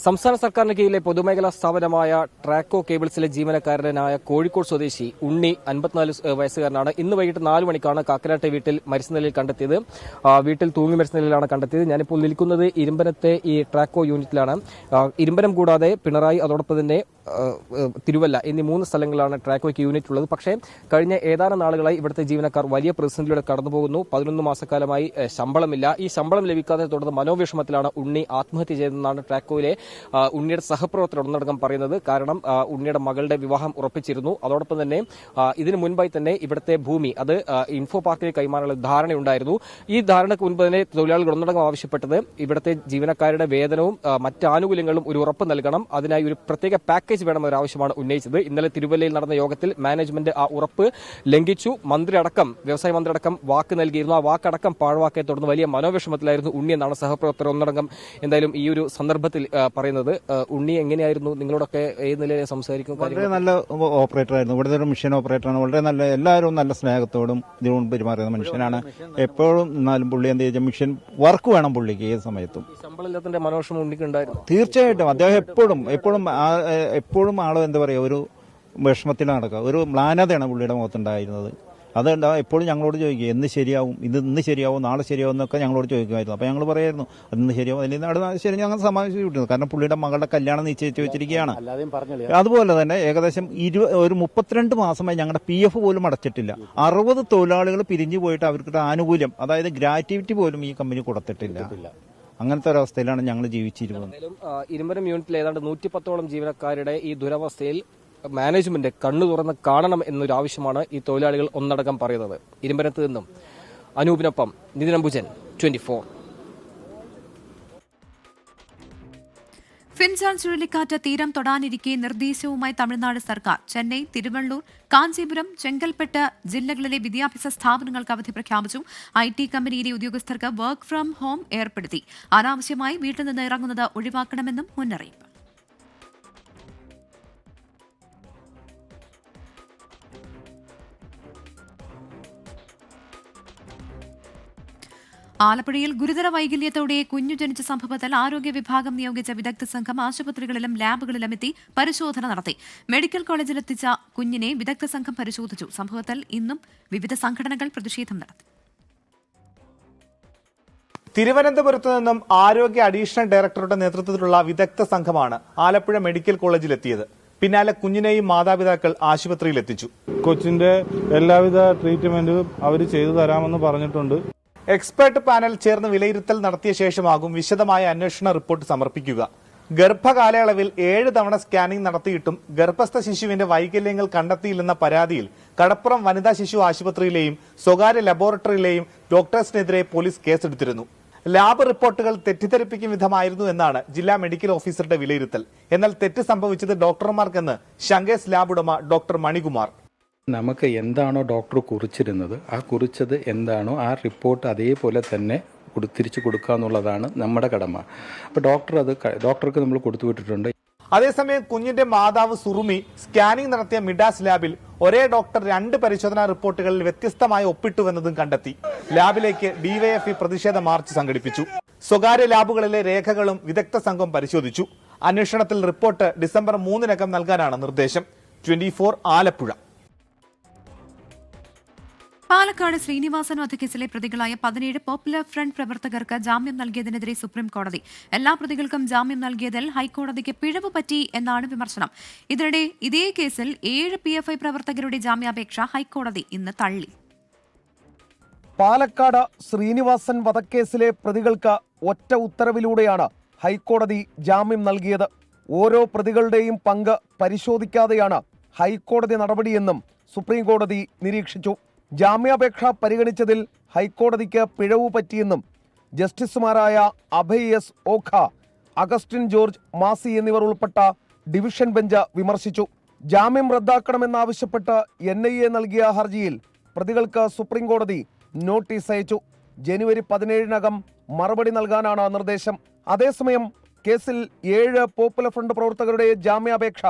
സംസ്ഥാന സർക്കാരിന് കീഴിലെ പൊതുമേഖലാ സ്ഥാപനമായ ട്രാക്കോ കേബിൾസിലെ ജീവനക്കാരനായ കോഴിക്കോട് സ്വദേശി ഉണ്ണി 54 വയസ്സുകാരനാണ്. ഇന്ന് വൈകിട്ട് 4 മണിക്കാണ് കാക്കനാട്ടെ വീട്ടിൽ മരിച്ച നിലയിൽ കണ്ടെത്തിയത്. വീട്ടിൽ തൂങ്ങി മരിച്ച നിലയിലാണ് കണ്ടെത്തിയത്. ഞാനിപ്പോൾ നിൽക്കുന്നത് ഇരുമ്പനത്തെ ഈ ട്രാക്കോ യൂണിറ്റിലാണ്. ഇരുമ്പനം കൂടാതെ പിണറായി, അതോടൊപ്പം തന്നെ തിരുവല്ല എന്നീ 3 സ്ഥലങ്ങളിലാണ് ട്രാക്കോയ്ക്ക് യൂണിറ്റ് ഉള്ളത്. പക്ഷേ കഴിഞ്ഞ ഏതാനും നാളുകളായി ഇവിടുത്തെ ജീവനക്കാർ വലിയ പ്രതിസന്ധിയിലൂടെ കടന്നുപോകുന്നു. 11 മാസക്കാലമായി ശമ്പളമില്ല. ഈ ശമ്പളം ലഭിക്കാതെ തുടർന്ന് മനോവിഷമത്തിലാണ് ഉണ്ണി ആത്മഹത്യ ചെയ്തതെന്നാണ് ട്രാക്കോയിലെ ഉണ്ണിയുടെ സഹപ്രവർത്തകർ ഒന്നടങ്കം പറയുന്നത്. കാരണം ഉണ്ണിയുടെ മകളുടെ വിവാഹം ഉറപ്പിച്ചിരുന്നു. അതോടൊപ്പം തന്നെ ഇതിനു മുൻപായി തന്നെ ഇവിടുത്തെ ഭൂമി അത് ഇൻഫോ പാർക്കിന് കൈമാറാനുള്ള ധാരണയുണ്ടായിരുന്നു. ഈ ധാരണയ്ക്ക് മുൻപ് തന്നെ തൊഴിലാളികൾ ഒന്നടങ്കം ആവശ്യപ്പെട്ടത് ഇവിടുത്തെ ജീവനക്കാരുടെ വേതനവും മറ്റ് ആനുകൂല്യങ്ങളും ഒരു ഉറപ്പ് നൽകണം, അതിനായി ഒരു പ്രത്യേക പാക്കേജ് വേണമെന്നൊരു ആവശ്യമാണ് ഉന്നയിച്ചത്. ഇന്നലെ തിരുവല്ലയിൽ നടന്ന യോഗത്തിൽ മാനേജ്മെന്റ് ആ ഉറപ്പ് ലംഘിച്ചു. വ്യവസായ മന്ത്രി അടക്കം വാക്ക് നൽകിയിരുന്നു. ആ വാക്കടക്കം പാഴ്വാക്കയെ തുടർന്ന് വലിയ മനോവിഷമത്തിലായിരുന്നു ഉണ്ണി എന്നാണ് സഹപ്രവർത്തകർ ഒന്നടങ്കം എന്തായാലും ഈ ഒരു സന്ദർഭത്തിൽ പറയുന്നത്. ഉണ്ണി എങ്ങനെയായിരുന്നു? നിങ്ങളോടൊക്കെ ഏത് നിലയിൽ സംസാരിക്കും? വളരെ നല്ല ഓപ്പറേറ്റർ ആയിരുന്നു. ഇവിടുത്തെ ഒരു മിഷൻ ഓപ്പറേറ്ററാണ്. വളരെ നല്ല, എല്ലാവരും നല്ല സ്നേഹത്തോടും ഇതിനോട് പെരുമാറുന്ന മനുഷ്യനാണ്. എപ്പോഴും എന്നാലും പുള്ളി എന്താ വെച്ചാൽ മിഷൻ വർക്ക് വേണം പുള്ളിക്ക് ഏത് സമയത്തും. ശമ്പളമില്ലാത്തതിന്റെ മനോവിഷമം ഉണ്ണിക്ക് ഉണ്ടായിരുന്നു. തീർച്ചയായിട്ടും അദ്ദേഹം എപ്പോഴും ആളോ എന്താ പറയുക, ഒരു വിഷമത്തിൽ നടക്കുക, ഒരു മ്ലാനതയാണ് പുള്ളിയുടെ മുഖത്തുണ്ടായിരുന്നത്. അതുണ്ടാവും. എപ്പോഴും ഞങ്ങളോട് ചോദിക്കുക ഇന്ന് ശരിയാവും, നാളെ ശരിയാവും എന്നൊക്കെ ഞങ്ങളോട് ചോദിക്കുമായിരുന്നു. അപ്പോൾ ഞങ്ങൾ പറയായിരുന്നു അതിന്ന് ശരിയാവും, അല്ലെങ്കിൽ നാളെ ശരി. ഞങ്ങൾ സമാധാനിച്ചു വിട്ടിരുന്നു. കാരണം പുള്ളിയുടെ മകളുടെ കല്യാണം നിശ്ചയിച്ച് വെച്ചിരിക്കുകയാണ്. അതുപോലെ തന്നെ ഏകദേശം 32 മാസമായി ഞങ്ങളുടെ PF പോലും അടച്ചിട്ടില്ല. 60 തൊഴിലാളികൾ പിരിഞ്ഞു പോയിട്ട് അവർക്ക് ആനുകൂല്യം, അതായത് ഗ്രാറ്റുവിറ്റി പോലും ഈ കമ്പനി കൊടുത്തിട്ടില്ല. അങ്ങനത്തെ ഒരവസ്ഥയിലാണ് ഞങ്ങൾ ജീവിച്ചിരുന്നത്. ഇരുമ്പനം യൂണിറ്റിൽ ഏതാണ്ട് 110ഓളം ജീവനക്കാരുടെ ഈ ദുരവസ്ഥയിൽ മാനേജ്മെന്റ് കണ്ണു തുറന്ന് കാണണം എന്നൊരു ആവശ്യമാണ് ഈ തൊഴിലാളികൾ ഒന്നടങ്കം പറയുന്നത്. ഇരുമ്പനത്ത് നിന്നും അനൂപിനൊപ്പം നിതിൻ അംബുജൻ, 24. ഫിൻജാൻ ചുഴലിക്കാറ്റ് തീരം തൊടാനിരിക്കെ നിർദ്ദേശവുമായി തമിഴ്നാട് സർക്കാർ. ചെന്നൈ, തിരുവള്ളൂർ, കാഞ്ചീപുരം, ചെങ്കൽപ്പെട്ട് ജില്ലകളിലെ വിദ്യാഭ്യാസ സ്ഥാപനങ്ങൾക്ക് അവധി പ്രഖ്യാപിച്ചു. IT കമ്പനിയിലെ ഉദ്യോഗസ്ഥർക്ക് വർക്ക് ഫ്രം ഹോം ഏർപ്പെടുത്തി. അനാവശ്യമായി വീട്ടിൽ നിന്ന് ഇറങ്ങുന്നത് ഒഴിവാക്കണമെന്നും മുന്നറിയിപ്പ്. ആലപ്പുഴയിൽ ഗുരുതര വൈകല്യത്തോടെ കുഞ്ഞു ജനിച്ച സംഭവത്തിൽ ആരോഗ്യ വിഭാഗം നിയോഗിച്ച വിദഗ്ധ സംഘം ആശുപത്രികളിലും ലാബുകളിലും എത്തി പരിശോധന നടത്തി. മെഡിക്കൽ കോളേജിലെത്തിച്ച കുഞ്ഞിനെ വിദഗ്ധ സംഘം പരിശോധിച്ചു. സംഭവത്തിൽ ഇന്നും വിവിധ സംഘടനകൾ പ്രതിഷേധം നടത്തി. തിരുവനന്തപുരത്ത് നിന്നും ആരോഗ്യ അഡീഷണൽ ഡയറക്ടറുടെ നേതൃത്വത്തിലുള്ള വിദഗ്ധ സംഘമാണ് ആലപ്പുഴ മെഡിക്കൽ കോളേജിലെത്തിയത്. പിന്നാലെ കുഞ്ഞിനെയും മാതാപിതാക്കൾ ആശുപത്രിയിൽ എത്തിച്ചു. കൊച്ചിന്റെ എല്ലാവിധ ട്രീറ്റ്മെന്റും അവർ ചെയ്തു തരാമെന്ന് പറഞ്ഞിട്ടുണ്ട്. എക്സ്പെർട്ട് പാനൽ ചേർന്ന് വിലയിരുത്തൽ നടത്തിയ ശേഷമാകും വിശദമായ അന്വേഷണ റിപ്പോർട്ട് സമർപ്പിക്കുക. ഗർഭകാലയളവിൽ 7 തവണ സ്കാനിംഗ് നടത്തിയിട്ടും ഗർഭസ്ഥ ശിശുവിന്റെ വൈകല്യങ്ങൾ കണ്ടെത്തിയില്ലെന്ന പരാതിയിൽ കടപ്പുറം വനിതാ ശിശു ആശുപത്രിയിലെയും സ്വകാര്യ ലബോറട്ടറിയിലെയും ഡോക്ടേഴ്സിനെതിരെ പോലീസ് കേസെടുത്തിരുന്നു. ലാബ് റിപ്പോർട്ടുകൾ തെറ്റിദ്ധരിപ്പിക്കും വിധമായിരുന്നു എന്നാണ് ജില്ലാ മെഡിക്കൽ ഓഫീസറുടെ വിലയിരുത്തൽ. എന്നാൽ തെറ്റ് സംഭവിച്ചത് ഡോക്ടർമാർക്കെന്ന് ശങ്കേസ് ലാബ് ഉടമ ഡോക്ടർ മണികുമാർ. നമുക്ക് എന്താണോ ഡോക്ടർ കുറിച്ചിരുന്നത്, ആ കുറിച്ചത് എന്താണോ ആ റിപ്പോർട്ട് അതേപോലെ തന്നെ തിരിച്ചു കൊടുക്കുക എന്നുള്ളതാണ് നമ്മുടെ കടമ. അപ്പോൾ ഡോക്ടർക്ക് നമ്മൾ കൊടുത്തുവിട്ടിട്ടുണ്ട്. അതേസമയം കുഞ്ഞിന്റെ മാതാവ് സുറുമി സ്കാനിംഗ് നടത്തിയ മിഡാസ് ലാബിൽ ഒരേ ഡോക്ടർ 2 പരിശോധനാ റിപ്പോർട്ടുകളിൽ വ്യത്യസ്തമായി ഒപ്പിട്ടുവെന്നതും കണ്ടെത്തി. ലാബിലേക്ക് ഡിവൈഎഫ്ഐ പ്രതിഷേധ മാർച്ച് സംഘടിപ്പിച്ചു. സ്വകാര്യ ലാബുകളിലെ രേഖകളും വിദഗ്ധ സംഘം പരിശോധിച്ചു. അന്വേഷണത്തിൽ റിപ്പോർട്ട് ഡിസംബർ 3-നകം നൽകാനാണ് നിർദ്ദേശം. 24 ആലപ്പുഴ. പാലക്കാട് ശ്രീനിവാസൻ വധക്കേസിലെ പ്രതികളായ 17 പോപ്പുലർ ഫ്രണ്ട് പ്രവർത്തകർക്ക് ജാമ്യം നൽകിയതിനെതിരെ സുപ്രീം കോടതി. എല്ലാ പ്രതികൾക്കും ജാമ്യം നൽകിയതിൽ ഹൈക്കോടതിക്ക് പിഴവ് പറ്റി എന്നാണ് വിമർശനം. ഇതിനിടെ ഇതേ കേസിൽ 7 PFI പ്രവർത്തകരുടെ ജാമ്യാപേക്ഷ ഹൈക്കോടതി ഇന്ന് തള്ളി. പാലക്കാട് ശ്രീനിവാസൻ വധക്കേസിലെ പ്രതികൾക്ക് ഒറ്റ ഉത്തരവിലൂടെയാണ് ഹൈക്കോടതി ജാമ്യം നൽകിയത്. ഓരോ പ്രതികളുടെയും പങ്ക് പരിശോധിക്കാതെയാണ് ഹൈക്കോടതി നടപടിയെന്നും സുപ്രീം കോടതി നിരീക്ഷിച്ചു. ജാമ്യാപേക്ഷ പരിഗണിച്ചതിൽ ഹൈക്കോടതിക്ക് പിഴവ് പറ്റിയെന്നും ജസ്റ്റിസുമാരായ അഭയ് എസ് ഓഖ, അഗസ്റ്റിൻ ജോർജ് മാസി എന്നിവർ ഉൾപ്പെട്ട ഡിവിഷൻ ബെഞ്ച് വിമർശിച്ചു. ജാമ്യം റദ്ദാക്കണമെന്നാവശ്യപ്പെട്ട് NIA നൽകിയ ഹർജിയിൽ പ്രതികൾക്ക് സുപ്രീം കോടതി നോട്ടീസ് അയച്ചു. ജനുവരി 17-നകം മറുപടി നൽകാനാണ് നിർദ്ദേശം. അതേസമയം കേസിൽ 7 പോപ്പുലർ ഫ്രണ്ട് പ്രവർത്തകരുടെ ജാമ്യാപേക്ഷ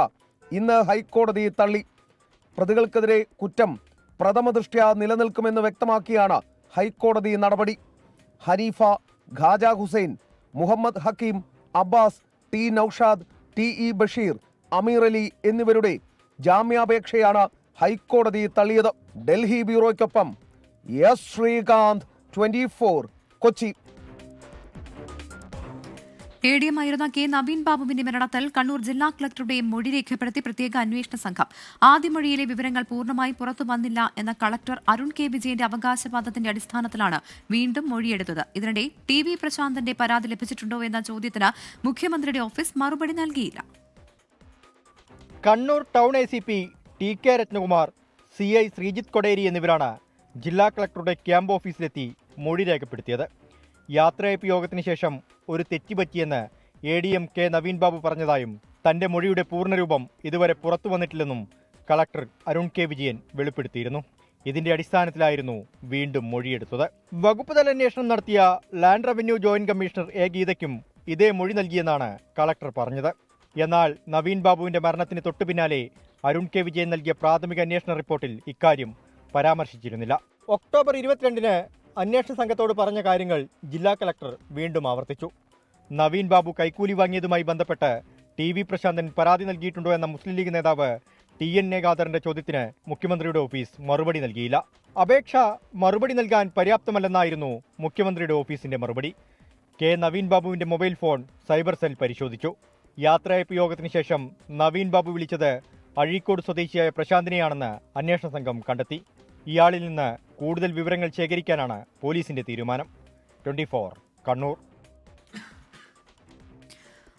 ഇന്ന് ഹൈക്കോടതി തള്ളി. പ്രതികൾക്കെതിരെ കുറ്റം പ്രഥമദൃഷ്ട്യാ നിലനിൽക്കുമെന്ന് വ്യക്തമാക്കിയാണ് ഹൈക്കോടതി നടപടി. ഹനീഫ, ഖാജ ഹുസൈൻ, മുഹമ്മദ് ഹക്കീം, അബ്ബാസ്, T നൌഷാദ്, TE ബഷീർ, അമീർ അലി എന്നിവരുടെ ജാമ്യാപേക്ഷയാണ് ഹൈക്കോടതി തള്ളിയത്. ഡൽഹി ബ്യൂറോയ്ക്കൊപ്പം എസ് ശ്രീകാന്ത്, 24 കൊച്ചി. ADM ആയിരുന്ന K നവീൻ ബാബുവിന്റെ മരണത്തിൽ കണ്ണൂർ ജില്ലാ കളക്ടറുടെ മൊഴി രേഖപ്പെടുത്തി പ്രത്യേക അന്വേഷണ സംഘം. ആദ്യ മൊഴിയിലെ വിവരങ്ങൾ പൂർണ്ണമായി പുറത്തു വന്നില്ല എന്ന കളക്ടർ അരുൺ K വിജയന്റെ അവകാശവാദത്തിന്റെ അടിസ്ഥാനത്തിലാണ് വീണ്ടും മൊഴിയെടുത്തത്. ഇതിനിടെ TV പ്രശാന്തന്റെ പരാതി ലഭിച്ചിട്ടുണ്ടോ എന്ന ചോദ്യത്തിന് മുഖ്യമന്ത്രിയുടെ ഓഫീസ് മറുപടി നൽകിയില്ല. Kannur town ACP TK Ratnakumar, CI Sreejith Koderi എന്നിവരാണ് ജില്ലാ കളക്ടറുടെ ക്യാമ്പ് ഓഫീസിലെത്തി മൊഴി രേഖപ്പെടുത്തിയത്. യാത്രയയപ്പ് യോഗത്തിന് ശേഷം ഒരു തെറ്റുപറ്റിയെന്ന് ADM K നവീൻ ബാബു പറഞ്ഞതായും തന്റെ മൊഴിയുടെ പൂർണ്ണരൂപം ഇതുവരെ പുറത്തു വന്നിട്ടില്ലെന്നും കളക്ടർ അരുൺ K വിജയൻ വെളിപ്പെടുത്തിയിരുന്നു. ഇതിന്റെ അടിസ്ഥാനത്തിലായിരുന്നു വീണ്ടും മൊഴിയെടുത്തത്. വകുപ്പ് തല അന്വേഷണം നടത്തിയ land revenue joint commissioner A ഗീതയ്ക്കും ഇതേ മൊഴി നൽകിയെന്നാണ് കളക്ടർ പറഞ്ഞത്. എന്നാൽ നവീൻ ബാബുവിന്റെ മരണത്തിന് തൊട്ടു പിന്നാലെ അരുൺ K വിജയൻ നൽകിയ പ്രാഥമിക അന്വേഷണ റിപ്പോർട്ടിൽ ഇക്കാര്യം പരാമർശിച്ചിരുന്നില്ല. ഒക്ടോബർ 22-ന് അന്വേഷണ സംഘത്തോട് പറഞ്ഞ കാര്യങ്ങൾ ജില്ലാ കളക്ടർ വീണ്ടും ആവർത്തിച്ചു. നവീൻ ബാബു കൈക്കൂലി വാങ്ങിയതുമായി ബന്ധപ്പെട്ട് TV പ്രശാന്തൻ പരാതി നൽകിയിട്ടുണ്ടോ എന്ന മുസ്ലിം ലീഗ് നേതാവ് TN ഖാദറിന്റെ ചോദ്യത്തിന് മുഖ്യമന്ത്രിയുടെ ഓഫീസ് മറുപടി നൽകിയില്ല. അപേക്ഷ മറുപടി നൽകാൻ പര്യാപ്തമല്ലെന്നായിരുന്നു മുഖ്യമന്ത്രിയുടെ ഓഫീസിന്റെ മറുപടി. K നവീൻ ബാബുവിന്റെ മൊബൈൽ ഫോൺ സൈബർ സെൽ പരിശോധിച്ചു. യാത്രയയപ്പ് യോഗത്തിന് ശേഷം നവീൻ ബാബു വിളിച്ചത് അഴീക്കോട് സ്വദേശിയായ പ്രശാന്തിനെയാണെന്ന് അന്വേഷണ സംഘം കണ്ടെത്തി. ഇയാളിൽ നിന്ന് കൂടുതൽ വിവരങ്ങൾ ശേഖരിക്കാനാണ് പോലീസിന്റെ തീരുമാനം. 24 കണ്ണൂർ.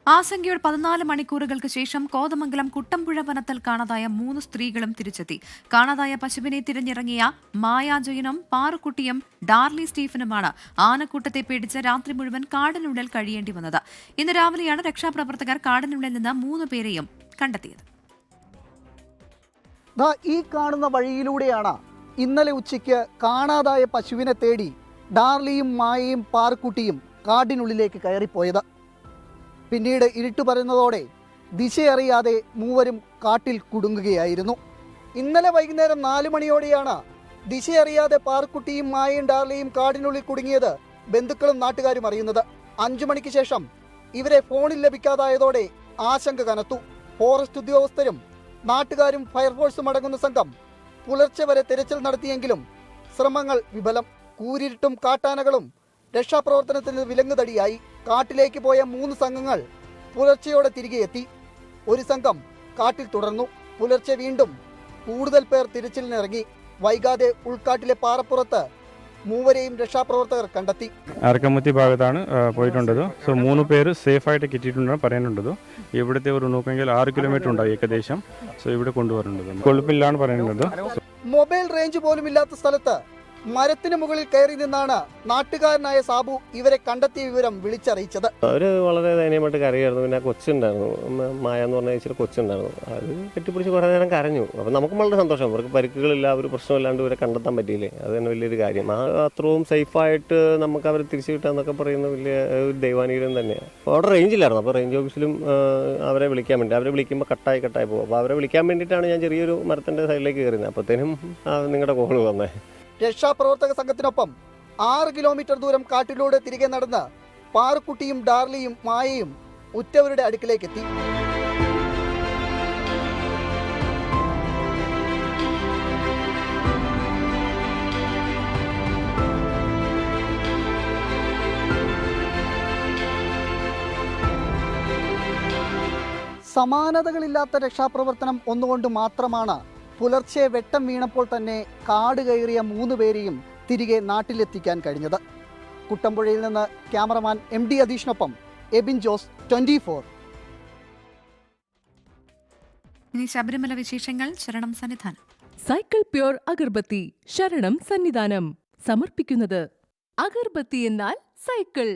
ആശങ്കയുടെ 14 മണിക്കൂറുകൾക്ക് ശേഷം കോതമംഗലം കുട്ടമ്പുഴ വനത്തിൽ കാണാതായ 3 സ്ത്രീകളും തിരിച്ചെത്തി. കാണാതായ പശുവിനെ തിരഞ്ഞിറങ്ങിയ മായാജയനും പാറുക്കുട്ടിയും ഡാർലി സ്റ്റീഫനുമാണ് ആനക്കൂട്ടത്തെ പേടിച്ച് രാത്രി മുഴുവൻ കാടിനുള്ളിൽ കഴിയേണ്ടി വന്നത്. ഇന്ന് രാവിലെയാണ് രക്ഷാപ്രവർത്തകർ കാടിനുള്ളിൽ നിന്ന് 3 പേരെയും കണ്ടെത്തിയത്. ഈ കാണുന്ന വഴിയിലൂടെയാണ് ഇന്നലെ ഉച്ചയ്ക്ക് കാണാതായ പശുവിനെ തേടി ഡാർലിയും മായയും പാറുക്കുട്ടിയും കാടിനുള്ളിലേക്ക് കയറിപ്പോയത്. പിന്നീട് ഇരുട്ട് പരന്നതോടെ ദിശയറിയാതെ മൂവരും കാട്ടിൽ കുടുങ്ങുകയായിരുന്നു. ഇന്നലെ വൈകുന്നേരം 4 മണിയോടെയാണ് ദിശയറിയാതെ പാറുക്കുട്ടിയും മായയും ഡാർലിയും കാടിനുള്ളിൽ കുടുങ്ങിയത് ബന്ധുക്കളും നാട്ടുകാരും അറിയുന്നത്. 5 മണിക്ക് ശേഷം ഇവരെ ഫോണിൽ ലഭിക്കാതായതോടെ ആശങ്ക കനത്തു. ഫോറസ്റ്റ് ഉദ്യോഗസ്ഥരും നാട്ടുകാരും ഫയർഫോഴ്സും അടങ്ങുന്ന സംഘം പുലർച്ചെ വരെ തെരച്ചിൽ നടത്തിയെങ്കിലും ശ്രമങ്ങൾ വിഫലം. കൂരിരുട്ടും കാട്ടാനകളും രക്ഷാപ്രവർത്തനത്തിന് വിലങ്ങുതടിയായി. കാട്ടിലേക്ക് പോയ 3 സംഘങ്ങൾ പുലർച്ചെയോടെ തിരികെ എത്തി. ഒരു സംഘം കാട്ടിൽ തുടർന്നു. പുലർച്ചെ വീണ്ടും കൂടുതൽ പേർ തിരച്ചിലിനിറങ്ങി. വൈകാതെ ഉൾക്കാട്ടിലെ പാറപ്പുറത്ത് 3 രക്ഷാപ്രവർത്തകർ കണ്ടെത്തി. അരക്കമ്പത്തി ഭാഗത്താണ് പോയിട്ടുണ്ടത്. 3 പേര് സേഫായിട്ട് കിട്ടിയിട്ടുണ്ടെന്ന് പറയുന്നുണ്ടത്. ഇവിടുത്തെ ഒരു നോക്കെങ്കിൽ 6 കിലോമീറ്റർ ഉണ്ടായി ഏകദേശം. ഇവിടെ കൊണ്ടുവരേണ്ടത് കുഴപ്പമില്ലാണ് പറയുന്നത്. മൊബൈൽ റേഞ്ച് പോലും ഇല്ലാത്ത സ്ഥലത്ത് മരത്തിന് മുകളിൽ കയറി നിന്നാണ് നാട്ടുകാരനായ സാബു ഇവരെ കണ്ടെത്തിയ വിവരം വിളിച്ചറിയിച്ചത്. അവര് വളരെ ദയനീയമായിട്ട് കരയായിരുന്നു. പിന്നെ കൊച്ചുണ്ടായിരുന്നു, മായ എന്ന് പറഞ്ഞ ഇച്ചിരി കൊച്ചുണ്ടായിരുന്നു. അത് കെട്ടിപ്പിടിച്ച് കുറേ നേരം കരഞ്ഞു. അപ്പം നമുക്ക് വളരെ സന്തോഷം. അവർക്ക് പരിക്കുകളില്ല, ഒരു പ്രശ്നമില്ലാണ്ട് ഇവരെ കണ്ടെത്താൻ പറ്റിയില്ലേ, അത് തന്നെ വലിയൊരു കാര്യം. അത്രയും സേഫായിട്ട് നമുക്ക് അവരെ തിരിച്ചു കിട്ടാന്നൊക്കെ പറയുന്നത് വലിയ ഒരു ദൈവാനുഗ്രഹം തന്നെയാണ്. അപ്പോൾ അവിടെ റേഞ്ച് ഇല്ലായിരുന്നു. അപ്പോൾ റേഞ്ച് ഓഫീസിലും അവരെ വിളിക്കാൻ വേണ്ടി, അവരെ വിളിക്കുമ്പോൾ കട്ടായി പോകും. അപ്പോൾ അവരെ വിളിക്കാൻ വേണ്ടിയിട്ടാണ് ഞാൻ ചെറിയൊരു മരത്തിൻ്റെ സൈഡിലേക്ക് കയറുന്നത്. അപ്പോഴത്തേനും നിങ്ങളുടെ കോള് വന്നേ. രക്ഷാപ്രവർത്തക സംഘത്തിനൊപ്പം 6 കിലോമീറ്റർ ദൂരം കാട്ടിലൂടെ തിരികെ നടന്ന് പാറുക്കുട്ടിയും ഡാർലിയും മായയും ഉറ്റവരുടെ അടുക്കിലേക്കെത്തി. സമാനതകളില്ലാത്ത രക്ഷാപ്രവർത്തനം ഒന്നുകൊണ്ട് മാത്രമാണ് പുലർച്ചെ വെട്ടം വീണപ്പോൾ തന്നെ കാട് കയറിയ 3 പേരെയും തിരികെ നാട്ടിലെത്തിക്കാൻ കഴിഞ്ഞത്. കുട്ടമ്പുഴയിൽ നിന്ന് ക്യാമറമാൻ MD അധീഷിനൊപ്പം എബിൻ ജോസ്, 24. ഇനി ശബരിമല വിശേഷങ്ങൾ. ശരണം സന്നിധാനം. സൈക്കിൾ പ്യൂർ അഗർബത്തി ശരണം സന്നിധാനം സമർപ്പിക്കുന്നത് അഗർബത്തി എന്നാൽ സൈക്കിൾ.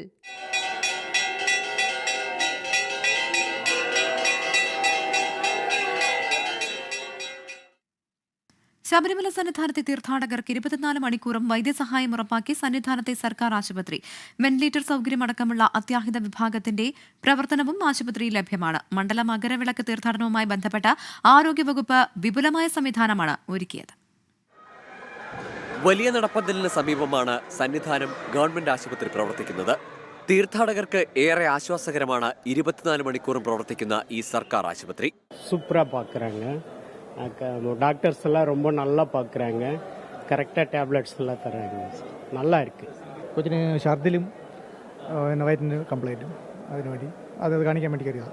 ശബരിമല സന്നിധാനത്തെ തീർത്ഥാടകർക്ക് 24 മണിക്കൂറും വൈദ്യസഹായം ഉറപ്പാക്കി സന്നിധാനത്തെ സർക്കാർ ആശുപത്രി. വെന്റിലേറ്റർ സൗകര്യമടക്കമുള്ള അത്യാഹിത വിഭാഗത്തിന്റെ പ്രവർത്തനവും ആശുപത്രിയിൽ ലഭ്യമാണ്. മണ്ഡല മകരവിളക്ക് തീർത്ഥാടനവുമായി ബന്ധപ്പെട്ട ആരോഗ്യവകുപ്പ് വിപുലമായ സംവിധാനമാണ് ഒരുക്കിയത്. വലിയ നടപ്പന്തലിന് സമീപമാണ് സന്നിധാനം ഗവൺമെന്റ് ആശുപത്രി പ്രവർത്തിക്കുന്നത്. തീർത്ഥാടകർക്ക് ഏറെ ആശ്വാസകരമാണ് 24 മണിക്കൂറും പ്രവർത്തിക്കുന്ന ഈ സർക്കാർ ആശുപത്രി. டாக்டர்ஸ் எல்லாம் ரொம்ப நல்லா பார்க்குறாங்க. கரெக்டாக டேப்லெட்ஸ் எல்லாம் தராங்க. நல்லா இருக்குது. കൊച്ചിന് ഛർദിലും വയറ്റിന് കംപ്ലൈൻറ്റും അതിനു വേണ്ടി അത് കാണിക്കാൻ വേണ്ടി കയറിയത്.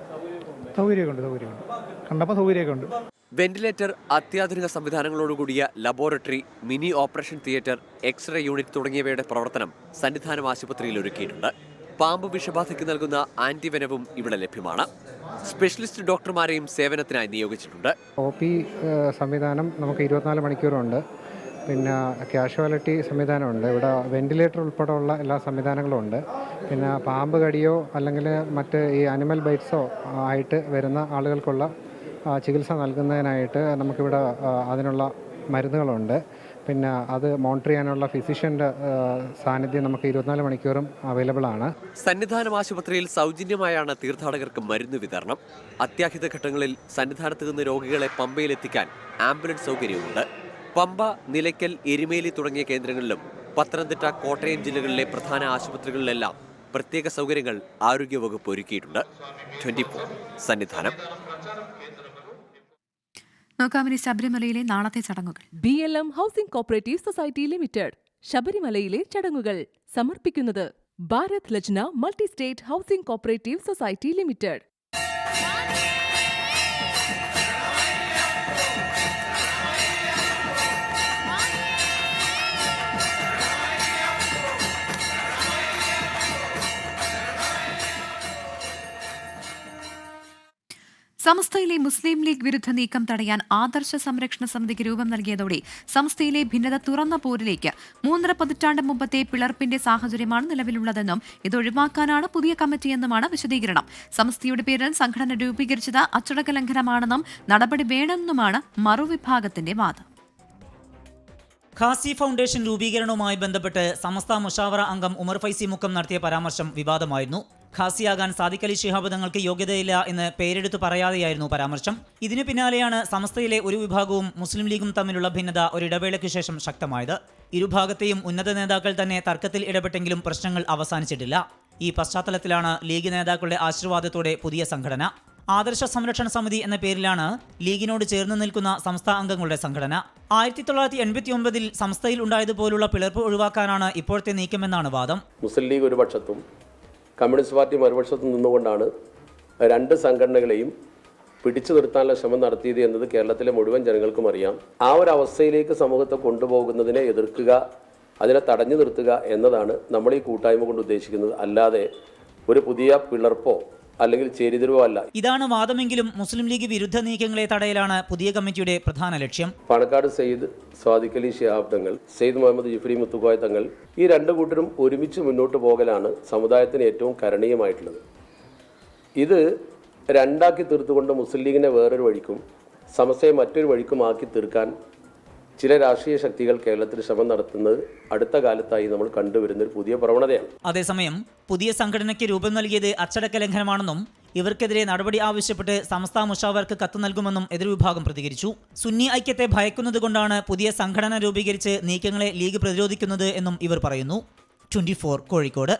സൗകര്യമൊക്കെ ഉണ്ട്. കണ്ടപ്പോൾ സൗകര്യമൊക്കെ ഉണ്ട്. വെന്റിലേറ്റർ, അത്യാധുനിക സംവിധാനങ്ങളോടുകൂടിയ laboratory, mini operation theatre, x ray unit തുടങ്ങിയവയുടെ പ്രവർത്തനം സന്നിധാനം ആശുപത്രിയിൽ ഒരുക്കിയിട്ടുണ്ട്. പാമ്പ് വിഷബാധയ്ക്ക് നൽകുന്ന ആന്റിവെനവും ഇവിടെ ലഭ്യമാണ്. സ്പെഷ്യലിസ്റ്റ് ഡോക്ടർമാരെയും സേവനത്തിനായി നിയോഗിച്ചിട്ടുണ്ട്. OP സംവിധാനം നമുക്ക് 24 മണിക്കൂറുണ്ട്. പിന്നെ കാഷ്വാലിറ്റി സംവിധാനമുണ്ട്. ഇവിടെ വെന്റിലേറ്റർ ഉൾപ്പെടെയുള്ള എല്ലാ സംവിധാനങ്ങളും ഉണ്ട്. പിന്നെ പാമ്പ് കടിയോ അല്ലെങ്കിൽ മറ്റ് ഈ അനിമൽ ബൈറ്റ്സോ ആയിട്ട് വരുന്ന ആളുകൾക്കുള്ള ചികിത്സ നൽകുന്നതിനായിട്ട് നമുക്കിവിടെ അതിനുള്ള മരുന്നുകളുണ്ട്. പിന്നെ അത് മോണിറ്റർ ചെയ്യാനുള്ള ഫിസിഷ്യൻ്റെ സാന്നിധ്യം നമുക്ക് 24 മണിക്കൂറും അവൈലബിൾ ആണ്. സന്നിധാനം ആശുപത്രിയിൽ സൗജന്യമായാണ് തീർത്ഥാടകർക്ക് മരുന്ന് വിതരണം. അത്യാഹിത ഘട്ടങ്ങളിൽ സന്നിധാനത്ത് നിന്ന് രോഗികളെ പമ്പയിലെത്തിക്കാൻ ആംബുലൻസ് സൗകര്യമുണ്ട്. പമ്പ, നിലയ്ക്കൽ, എരുമേലി തുടങ്ങിയ കേന്ദ്രങ്ങളിലും പത്തനംതിട്ട, കോട്ടയം ജില്ലകളിലെ പ്രധാന ആശുപത്രികളിലെല്ലാം പ്രത്യേക സൗകര്യങ്ങൾ ആരോഗ്യവകുപ്പ് ഒരുക്കിയിട്ടുണ്ട്. 24 സന്നിധാനം. നോക്കാമിനി ശബരിമലയിലെ നാളത്തെ ചടങ്ങുകൾ. BLM housing cooperative society limited ശബരിമലയിലെ ചടങ്ങുകൾ സമർപ്പിക്കുന്നത് Bharat Lajna multi state housing cooperative society limited. സംസ്ഥയിലെ മുസ്ലിം ലീഗ് വിരുദ്ധ നീക്കം തടയാൻ ആദർശ സംരക്ഷണ സമിതിക്ക് രൂപം നൽകിയതോടെ സംസ്ഥയിലെ ഭിന്നത തുറന്ന പോരിലേക്ക് 3.5 പതിറ്റാണ്ട് മുമ്പത്തെ പിളർപ്പിന്റെ സാഹചര്യമാണ് നിലവിലുള്ളതെന്നും ഇത് ഒഴിവാക്കാനാണ് പുതിയ കമ്മിറ്റിയെന്നുമാണ് വിശദീകരണം. സംസ്ഥയുടെ പേരിൽ സംഘടന രൂപീകരിച്ചത് അച്ചടക്ക ലംഘനമാണെന്നും നടപടി വേണമെന്നുമാണ് മറുവിഭാഗത്തിന്റെ വാദം. ഖാസി ഫൗണ്ടേഷൻ രൂപീകരണവുമായി ബന്ധപ്പെട്ട് സമസ്ത മുഷാവറ അംഗം ഉമർ ഫൈസി മുക്കം നടത്തിയ പരാമർശം വിവാദമായിരുന്നു. ഖാസിയാകാൻ സാദിഖ് അലി ശിഹാബ് തങ്ങൾക്ക് യോഗ്യതയില്ല എന്ന് പേരെടുത്ത് പറയാതെയായിരുന്നു പരാമർശം. ഇതിനു പിന്നാലെയാണ് സമസ്തയിലെ ഒരു വിഭാഗവും മുസ്ലിം ലീഗും തമ്മിലുള്ള ഭിന്നത ഒരിടവേളയ്ക്കു ശേഷം ശക്തമായത്. ഇരുഭാഗത്തെയും ഉന്നത നേതാക്കൾ തന്നെ തർക്കത്തിൽ ഇടപെട്ടെങ്കിലും പ്രശ്നങ്ങൾ അവസാനിച്ചിട്ടില്ല. ഈ പശ്ചാത്തലത്തിലാണ് ലീഗ് നേതാക്കളുടെ ആശീർവാദത്തോടെ പുതിയ സംഘടന. ആദർശ സംരക്ഷണ സമിതി എന്ന പേരിലാണ് ലീഗിനോട് ചേർന്ന് നിൽക്കുന്ന സംസ്ഥാന അംഗങ്ങളുടെ സംഘടന. 1989 സംസ്ഥയിൽ ഉണ്ടായതുപോലുള്ള പിളർപ്പ് ഒഴിവാക്കാനാണ് ഇപ്പോഴത്തെ നീക്കമെന്നാണ് വാദം. മുസ്ലിം ലീഗ് ഒരു പക്ഷത്തും കമ്മ്യൂണിസ്റ്റ് പാർട്ടി മറുപക്ഷത്തും നിന്നുകൊണ്ടാണ് രണ്ട് സംഘടനകളെയും പിടിച്ചു നിർത്താനുള്ള ശ്രമം നടത്തിയത് എന്നത് കേരളത്തിലെ മുഴുവൻ ജനങ്ങൾക്കും അറിയാം. ആ ഒരു അവസ്ഥയിലേക്ക് സമൂഹത്തെ കൊണ്ടുപോകുന്നതിനെ എതിർക്കുക, അതിനെ തടഞ്ഞു നിർത്തുക എന്നതാണ് നമ്മൾ ഈ കൂട്ടായ്മ കൊണ്ട് ഉദ്ദേശിക്കുന്നത്. അല്ലാതെ ഒരു പുതിയ പിളർപ്പോ അല്ലെങ്കിൽ ചേരിതിരിവോ അല്ല. ഇതാണ് വാദമെങ്കിലും മുസ്ലിം ലീഗ് വിരുദ്ധ നീക്കങ്ങളെ തടയലാണ് പുതിയ കമ്മിറ്റിയുടെ പ്രധാന ലക്ഷ്യം. പാണക്കാട് സയ്യിദ് സ്വാദിഖ് അലി ശിഹാബ് തങ്ങൾ, സെയ്ദ് മുഹമ്മദ് ജിഫ്രി മുത്തുക്കോയ തങ്ങൾ, ഈ രണ്ട് കൂട്ടരും ഒരുമിച്ച് മുന്നോട്ട് പോകലാണ് സമുദായത്തിന് ഏറ്റവും കരണീയമായിട്ടുള്ളത്. ഇത് രണ്ടാക്കി തീർത്തുകൊണ്ട് മുസ്ലിം ലീഗിനെ വേറൊരു വഴിക്കും സമസ്തയെ മറ്റൊരു വഴിക്കുമാക്കി തീർക്കാൻ ചില രാഷ്ട്രീയ ശക്തികൾ കേരളത്തിൽ ശ്രമം നടത്തുന്നത് അടുത്ത കാലത്തായി നമ്മൾ കണ്ടുവരുന്ന ഒരു പുതിയ പ്രവണതയാണ്. അതേസമയം പുതിയ സംഘടനയ്ക്ക് രൂപം നൽകിയത് അച്ചടക്ക ലംഘനമാണെന്നും ഇവർക്കെതിരെ നടപടി ആവശ്യപ്പെട്ട് സംസ്ഥാന മുഷാവർക്ക് കത്ത് നൽകുമെന്നും എതിർവിഭാഗം പ്രതികരിച്ചു. സുന്നി ഐക്യത്തെ ഭയക്കുന്നതുകൊണ്ടാണ് പുതിയ സംഘടന രൂപീകരിച്ച് നീക്കങ്ങളെ ലീഗ് പ്രതിരോധിക്കുന്നത് എന്നും ഇവർ പറയുന്നു. 24 കോഴിക്കോട്.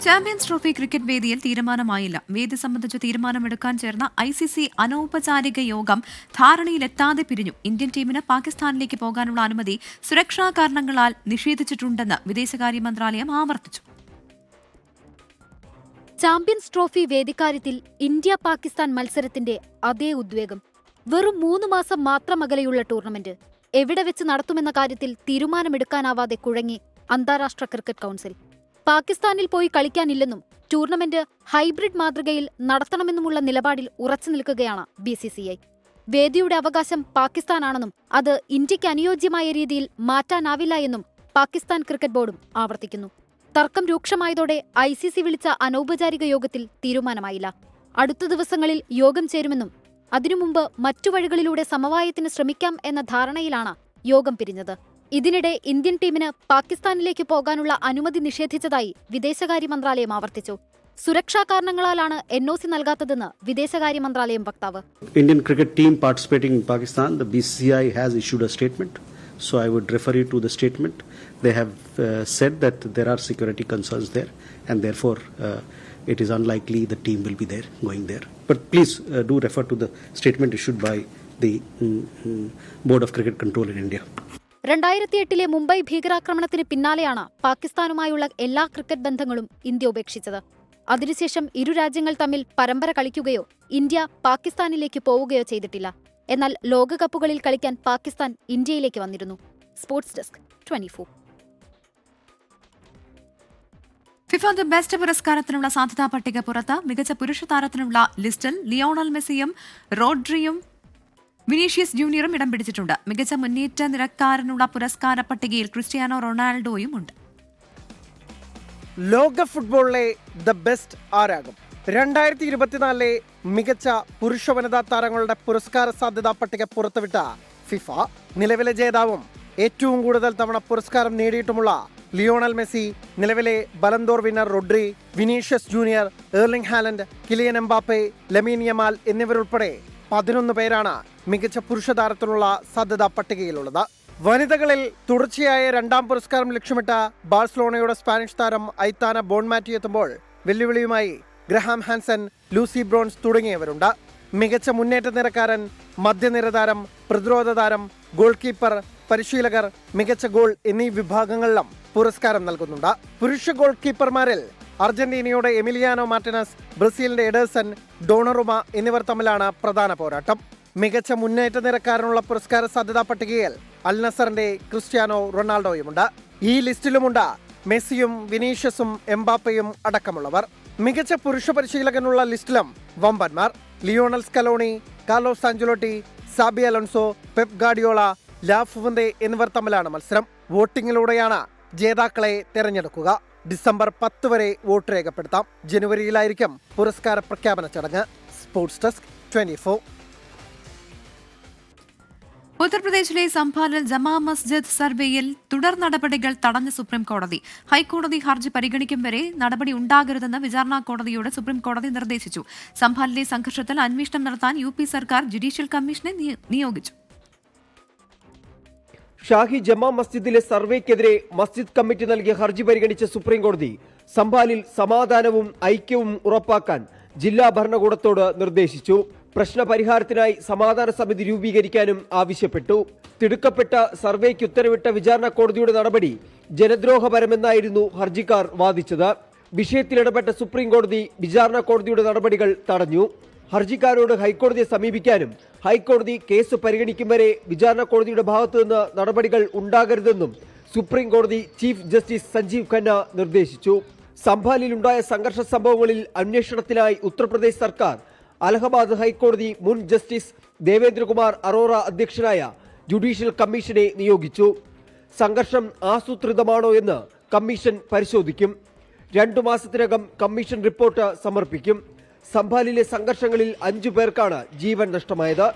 ചാമ്പ്യൻസ് ട്രോഫി ക്രിക്കറ്റ് വേദിയിൽ തീരുമാനമായില്ല. വേദി സംബന്ധിച്ച് തീരുമാനമെടുക്കാൻ ചേർന്ന ICC അനൗപചാരിക യോഗം ധാരണയിലെത്താതെ പിരിഞ്ഞു. ഇന്ത്യൻ ടീമിന് പാകിസ്ഥാനിലേക്ക് പോകാനുള്ള അനുമതി സുരക്ഷാ കാരണങ്ങളാൽ നിഷേധിച്ചിട്ടുണ്ടെന്ന് വിദേശകാര്യ മന്ത്രാലയം ആവർത്തിച്ചു. ചാമ്പ്യൻസ് ട്രോഫി വേദിക്കാര്യത്തിൽ ഇന്ത്യ പാകിസ്ഥാൻ മത്സരത്തിന്റെ അതേ ഉദ്വേഗം. വെറും 3 മാസം മാത്രം അകലെയുള്ള ടൂർണമെന്റ് എവിടെ വെച്ച് നടത്തുമെന്ന കാര്യത്തിൽ തീരുമാനമെടുക്കാനാവാതെ കുഴങ്ങി അന്താരാഷ്ട്ര ക്രിക്കറ്റ് കൗൺസിൽ. പാകിസ്ഥാനിൽ പോയി കളിക്കാനില്ലെന്നും ടൂർണമെന്റ് ഹൈബ്രിഡ് മാതൃകയിൽ നടത്തണമെന്നുമുള്ള നിലപാടിൽ ഉറച്ചു നിൽക്കുകയാണ് BCCI. വേദിയുടെ അവകാശം പാകിസ്ഥാനാണെന്നും അത് ഇന്ത്യക്ക് അനുയോജ്യമായ രീതിയിൽ മാറ്റാനാവില്ല എന്നും പാകിസ്ഥാൻ ക്രിക്കറ്റ് ബോർഡും ആവർത്തിക്കുന്നു. തർക്കം രൂക്ഷമായതോടെ ICC വിളിച്ച അനൗപചാരിക യോഗത്തിൽ തീരുമാനമായില്ല. അടുത്ത ദിവസങ്ങളിൽ യോഗം ചേരുമെന്നും അതിനു മുമ്പ് മറ്റു വഴികളിലൂടെ സമവായത്തിന് ശ്രമിക്കാം എന്ന ധാരണയിലാണ് യോഗം പിരിഞ്ഞത്. ഇതിനിടെ ഇന്ത്യൻ ടീമിന് പാകിസ്ഥാനിലേക്ക് പോകാനുള്ള അനുമതി നിഷേധിച്ചതായി വിദേശകാര്യ മന്ത്രാലയം ആവർത്തിച്ചു. സുരക്ഷാ കാരണങ്ങളാലാണ് NOC നൽകാത്തതെന്ന് വിദേശകാര്യ മന്ത്രാലയം വക്താവ്. Indian cricket team participating in Pakistan, the BCCI has issued a statement. So I would refer you to the statement. They have said that there are security concerns there and therefore it is unlikely the team will be there going there. But please do refer to the statement issued by the Board of Cricket Control in India. 2008 Mumbai ഭീകരാക്രമണത്തിന് പിന്നാലെയാണ് പാകിസ്ഥാനുമായുള്ള എല്ലാ cricket ബന്ധങ്ങളും India ഉപേക്ഷിച്ചത്. അതിനുശേഷം ഇരു രാജ്യങ്ങൾ തമ്മിൽ പരമ്പര കളിക്കുകയോ India പാകിസ്ഥാനിലേക്ക് പോവുകയോ ചെയ്തിട്ടില്ല. എന്നാൽ ലോകകപ്പുകളിൽ കളിക്കാൻ പാകിസ്ഥാൻ ഇന്ത്യയിലേക്ക് വന്നിരുന്നു. Sports desk 24. FIFA the best പുരസ്കാരത്തിനുള്ള സാധ്യതാ പട്ടിക പുറത്ത്. മികച്ച പുരുഷ താരത്തിനുള്ള ലിസ്റ്റിൽ ലിയോണൽ മെസ്സിയും റോഡ്രിയും വിനീഷ്യസ് ജൂനിയറും ഇടം പിടിച്ചിട്ടുണ്ട്. മികച്ച മുന്നേറ്റ നിരക്കാരനുള്ള പുരസ്കാര പട്ടികയിൽ ക്രിസ്ത്യാനോ റൊണാൾഡോയും ഉണ്ട്. ലോക ഫുട്ബോളിലെ ദ ബെസ്റ്റ് ആരാകും? 2024 മികച്ച പുരുഷ വനിതാ താരങ്ങളുടെ പുരസ്കാര സാധ്യതാ പട്ടിക പുറത്തുവിട്ട ഫിഫ നിലവിലെ ജേതാവും ഏറ്റവും കൂടുതൽ തവണ പുരസ്കാരം നേടിയിട്ടുമുള്ള ലിയോണൽ മെസ്സി, നിലവിലെ Ballon d'Or winner Rodri, Vinicius Junior, Erling Haaland, Kylian Mbappe, Lamine Yamal എന്നിവരുൾപ്പെടെ 11 പേരാണ് മികച്ച പുരുഷ താരത്തിനുള്ള സാധ്യതാ പട്ടികയിലുള്ളത്. വനിതകളിൽ തുടർച്ചയായ 2ാം പുരസ്കാരം ലക്ഷ്യമിട്ട ബാഴ്സലോണയുടെ സ്പാനിഷ് താരം ഐത്താന ബോൺമാറ്റി എത്തുമ്പോൾ വെല്ലുവിളിയുമായി ഗ്രഹാം ഹാൻസൻ, ലൂസി ബ്രോൺസ് തുടങ്ങിയവരുണ്ട്. മികച്ച മുന്നേറ്റ നിരക്കാരൻ, മധ്യനിര താരം, പ്രതിരോധ താരം, ഗോൾ കീപ്പർ, പരിശീലകർ, മികച്ച ഗോൾ എന്നീ വിഭാഗങ്ങളിലും പുരസ്കാരം നൽകുന്നുണ്ട്. പുരുഷ ഗോൾ കീപ്പർമാരിൽ അർജന്റീനയുടെ എമിലിയാനോ മാർട്ടിനസ്, ബ്രസീലിന്റെ എഡേഴ്സൺ, ഡോണറുമ എന്നിവർ തമ്മിലാണ് പ്രധാന പോരാട്ടം. മികച്ച മുന്നേറ്റ നിരക്കാരനുള്ള പുരസ്കാര സാധ്യതാ പട്ടികയിൽ അൽ നസറിന്റെ ക്രിസ്ത്യാനോ റൊണാൾഡോയുമുണ്ട്. ഈ ലിസ്റ്റിലുമുണ്ട് മെസ്സിയും വിനീഷ്യസും എംബാപ്പയും അടക്കമുള്ളവർ. മികച്ച പുരുഷ പരിശീലകനുള്ള ലിസ്റ്റിലും വമ്പന്മാർ. Lionel Scaloni, Carlos Ancelotti, Xabi Alonso, Pep Guardiola, Lafuente എന്നിവർ തമ്മിലാണ് മത്സരം. വോട്ടിങ്ങിലൂടെയാണ് ജേതാക്കളെ തെരഞ്ഞെടുക്കുക. ഡിസംബർ 10 വരെ വോട്ട് രേഖപ്പെടുത്താം. ജനുവരിയിലായിരിക്കും പുരസ്കാര പ്രഖ്യാപന ചടങ്ങ്. Sports desk 24. ഉത്തർപ്രദേശിലെ സംഭാലിൽ ജമാ മസ്ജിദ് സർവേയിൽ തുടർ നടപടികൾ തടഞ്ഞ സുപ്രീംകോടതി. ഹൈക്കോടതി ഹർജി പരിഗണിക്കും വരെ നടപടി ഉണ്ടാകരുതെന്ന് വിചാരണ കോടതിയോട് സുപ്രീംകോടതി നിർദ്ദേശിച്ചു. സംഭാലിലെ സംഘർഷത്തിൽ അന്വേഷണം നടത്താൻ UP സർക്കാർ ജുഡീഷ്യൽ കമ്മീഷനെ നിയോഗിച്ചു. ഷാഹി ജമാ മസ്ജിദിലെ സർവേക്കെതിരെ മസ്ജിദ് കമ്മിറ്റി നൽകിയ ഹർജി പരിഗണിച്ച സുപ്രീംകോടതി സംഭാലിൽ സമാധാനവും ഐക്യവും ഉറപ്പാക്കാൻ ജില്ലാ ഭരണകൂടത്തോട് നിർദ്ദേശിച്ചു. പ്രശ്ന പരിഹാരത്തിനായി സമാധാന സമിതി രൂപീകരിക്കാനും ആവശ്യപ്പെട്ടു. തിടുക്കപ്പെട്ട സർവേക്ക് ഉത്തരവിട്ട വിചാരണ കോടതിയുടെ നടപടി ജനദ്രോഹപരമെന്നായിരുന്നു ഹർജിക്കാർ വാദിച്ചത്. വിഷയത്തിൽ ഇടപെട്ട സുപ്രീം കോടതി വിചാരണ കോടതിയുടെ നടപടികൾ തടഞ്ഞു. ഹർജിക്കാരോട് ഹൈക്കോടതിയെ സമീപിക്കാനും ഹൈക്കോടതി കേസ് പരിഗണിക്കും വരെ വിചാരണ കോടതിയുടെ ഭാഗത്തുനിന്ന് നടപടികൾ ഉണ്ടാകരുതെന്നും സുപ്രീം കോടതി ചീഫ് ജസ്റ്റിസ് സഞ്ജീവ് ഖന്ന നിർദ്ദേശിച്ചു. സംഭാലിലുണ്ടായ സംഘർഷ സംഭവങ്ങളിൽ അന്വേഷണത്തിനായി ഉത്തർപ്രദേശ് സർക്കാർ അലഹബാദ് ഹൈക്കോടതി മുൻ ജസ്റ്റിസ് ദേവേന്ദ്രകുമാർ അറോറ അധ്യക്ഷനായ ജുഡീഷ്യൽ കമ്മീഷനെ നിയോഗിച്ചു. സംഘർഷം ആസൂത്രിതമാണോ എന്ന് കമ്മീഷൻ പരിശോധിക്കും. 2 മാസത്തിനകം കമ്മീഷൻ റിപ്പോർട്ട് സമർപ്പിക്കും. സംഭാലിലെ സംഘർഷങ്ങളിൽ 5 പേർക്കാണ് ജീവൻ നഷ്ടമായത്.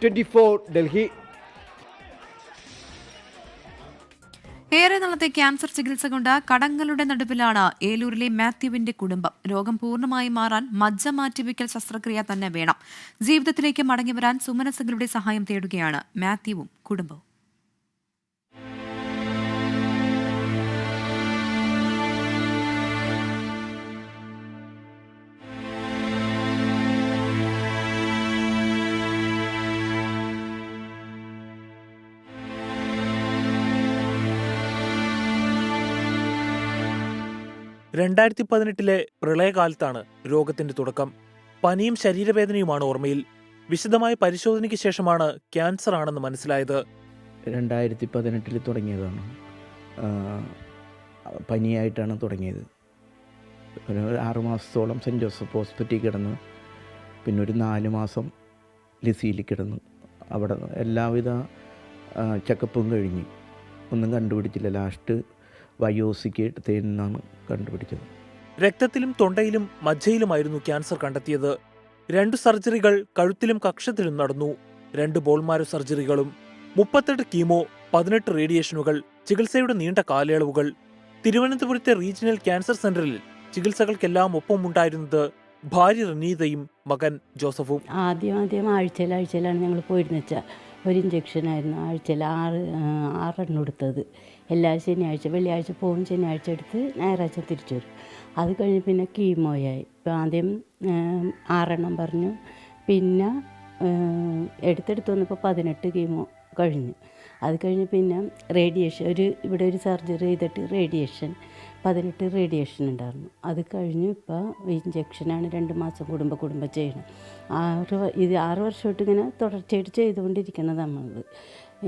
24 ഡൽഹി. ഏറെ നാളത്തെ ക്യാൻസർ ചികിത്സ കൊണ്ട് കടങ്ങളുടെ നടുവിലാണ് ഏലൂരിലെ മാത്യുവിന്റെ കുടുംബം. രോഗം പൂർണ്ണമായി മാറാൻ മജ്ജ മാറ്റിവെക്കൽ ശസ്ത്രക്രിയ തന്നെ വേണം. ജീവിതത്തിലേക്ക് മടങ്ങിവരാൻ സുമനസ്സുകളുടെ സഹായം തേടുകയാണ് മാത്യുവും കുടുംബവും. രണ്ടായിരത്തി 2018 പ്രളയകാലത്താണ് രോഗത്തിന്റെ തുടക്കം. പനിയും ശരീരവേദനയുമാണ് ഓർമ്മയിൽ. വിശദമായ പരിശോധനയ്ക്ക് ശേഷമാണ് ക്യാൻസർ ആണെന്ന് മനസ്സിലായത്. 2018 തുടങ്ങിയതാണ്. പനിയായിട്ടാണ് തുടങ്ങിയത്. ഒരു 6 മാസത്തോളം സെൻറ്റ് ജോസഫ് ഹോസ്പിറ്റലിൽ കിടന്നു. പിന്നെ ഒരു 4 മാസം ലിസിയിൽ കിടന്നു. അവിടെ എല്ലാവിധ ചെക്കപ്പും കഴിഞ്ഞ് ഒന്നും കണ്ടുപിടിച്ചില്ല. ലാസ്റ്റ് ബയോസിക്ക് എടുത്തതെന്നാണ് കണ്ടുപിടിച്ചത്. രക്തത്തിലും തൊണ്ടയിലും മജ്ജയിലുമായിരുന്നു ക്യാൻസർ കണ്ടെത്തിയത്. 2 സർജറികൾ കഴുത്തിലും കക്ഷത്തിലും നടന്നു. 2 ബോൾമാരോ സർജറികളും 38 കീമോ, 18 റേഡിയേഷനുകൾ, ചികിത്സയുടെ നീണ്ട കാലയളവുകൾ. തിരുവനന്തപുരത്തെ റീജിയണൽ ക്യാൻസർ സെന്ററിൽ ചികിത്സകൾക്കെല്ലാം ഒപ്പമുണ്ടായിരുന്നത് ഭാര്യ റനീതയും മകൻ ജോസഫും. ആദ്യം ആഴ്ചയിലാണ് ഞങ്ങൾ പോയിരുന്ന വെച്ചാൽ ഒരു ഇഞ്ചക്ഷനായിരുന്നു. ആഴ്ചയിൽ 6 എണ്ണം എടുത്തത്. എല്ലാ ശനിയാഴ്ച, വെള്ളിയാഴ്ച പോകും, ശനിയാഴ്ച എടുത്ത് ഞായറാഴ്ച തിരിച്ചു വരും. അത് കഴിഞ്ഞ് പിന്നെ കീമോയായി. ഇപ്പം ആദ്യം 6 എണ്ണം പറഞ്ഞു. പിന്നെ എടുത്തെടുത്ത് വന്നപ്പോൾ 18 കീമോ കഴിഞ്ഞു. അത് കഴിഞ്ഞ് പിന്നെ റേഡിയേഷൻ, ഇവിടെ ഒരു സർജറി ചെയ്തിട്ട് റേഡിയേഷൻ 18 റേഡിയേഷൻ ഉണ്ടായിരുന്നു. അത് കഴിഞ്ഞ് ഇപ്പോൾ ഇഞ്ചക്ഷനാണ് 2 മാസം കൂടുമ്പോൾ ചെയ്യണം. 6 വർഷമായിട്ട് ഇങ്ങനെ തുടർച്ചയായിട്ട് ചെയ്തുകൊണ്ടിരിക്കുന്നത് നമ്മളത്.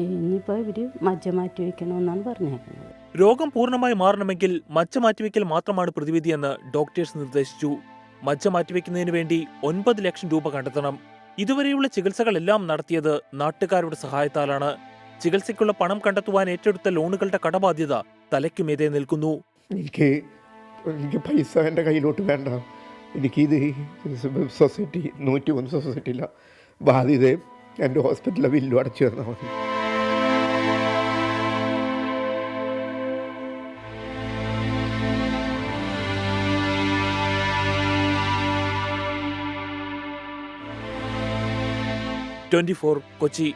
ഇനിയിപ്പോൾ ഇവർ മജ്ജ മാറ്റി വയ്ക്കണമെന്നാണ് പറഞ്ഞേക്കുന്നത്. രോഗം പൂർണ്ണമായി മാറണമെങ്കിൽ മജ്ജ മാറ്റിവെക്കൽ മാത്രമാണ് പ്രതിവിധിയെന്ന് ഡോക്ടേഴ്സ് നിർദ്ദേശിച്ചു. മജ്ജ മാറ്റിവെക്കുന്നതിന് വേണ്ടി 9 ലക്ഷം രൂപ കണ്ടെത്തണം. ഇതുവരെയുള്ള ചികിത്സകളെല്ലാം നടത്തിയത് നാട്ടുകാരുടെ സഹായത്താലാണ്. ചികിത്സയ്ക്കുള്ള പണം കണ്ടെത്തുവാൻ ഏറ്റെടുത്ത ലോണുകളുടെ കടബാധ്യത തലയ്ക്കുമേതെ നിൽക്കുന്നു. എനിക്ക് പൈസ എൻ്റെ കയ്യിലോട്ട് വേണ്ട. എനിക്കിത് സൊസൈറ്റി 101 സൊസൈറ്റിയില്ല ബാധ്യതയും എൻ്റെ ഹോസ്പിറ്റലിലെ ബില്ലും അടച്ചു തന്നാൽ മതി. കൊച്ചി.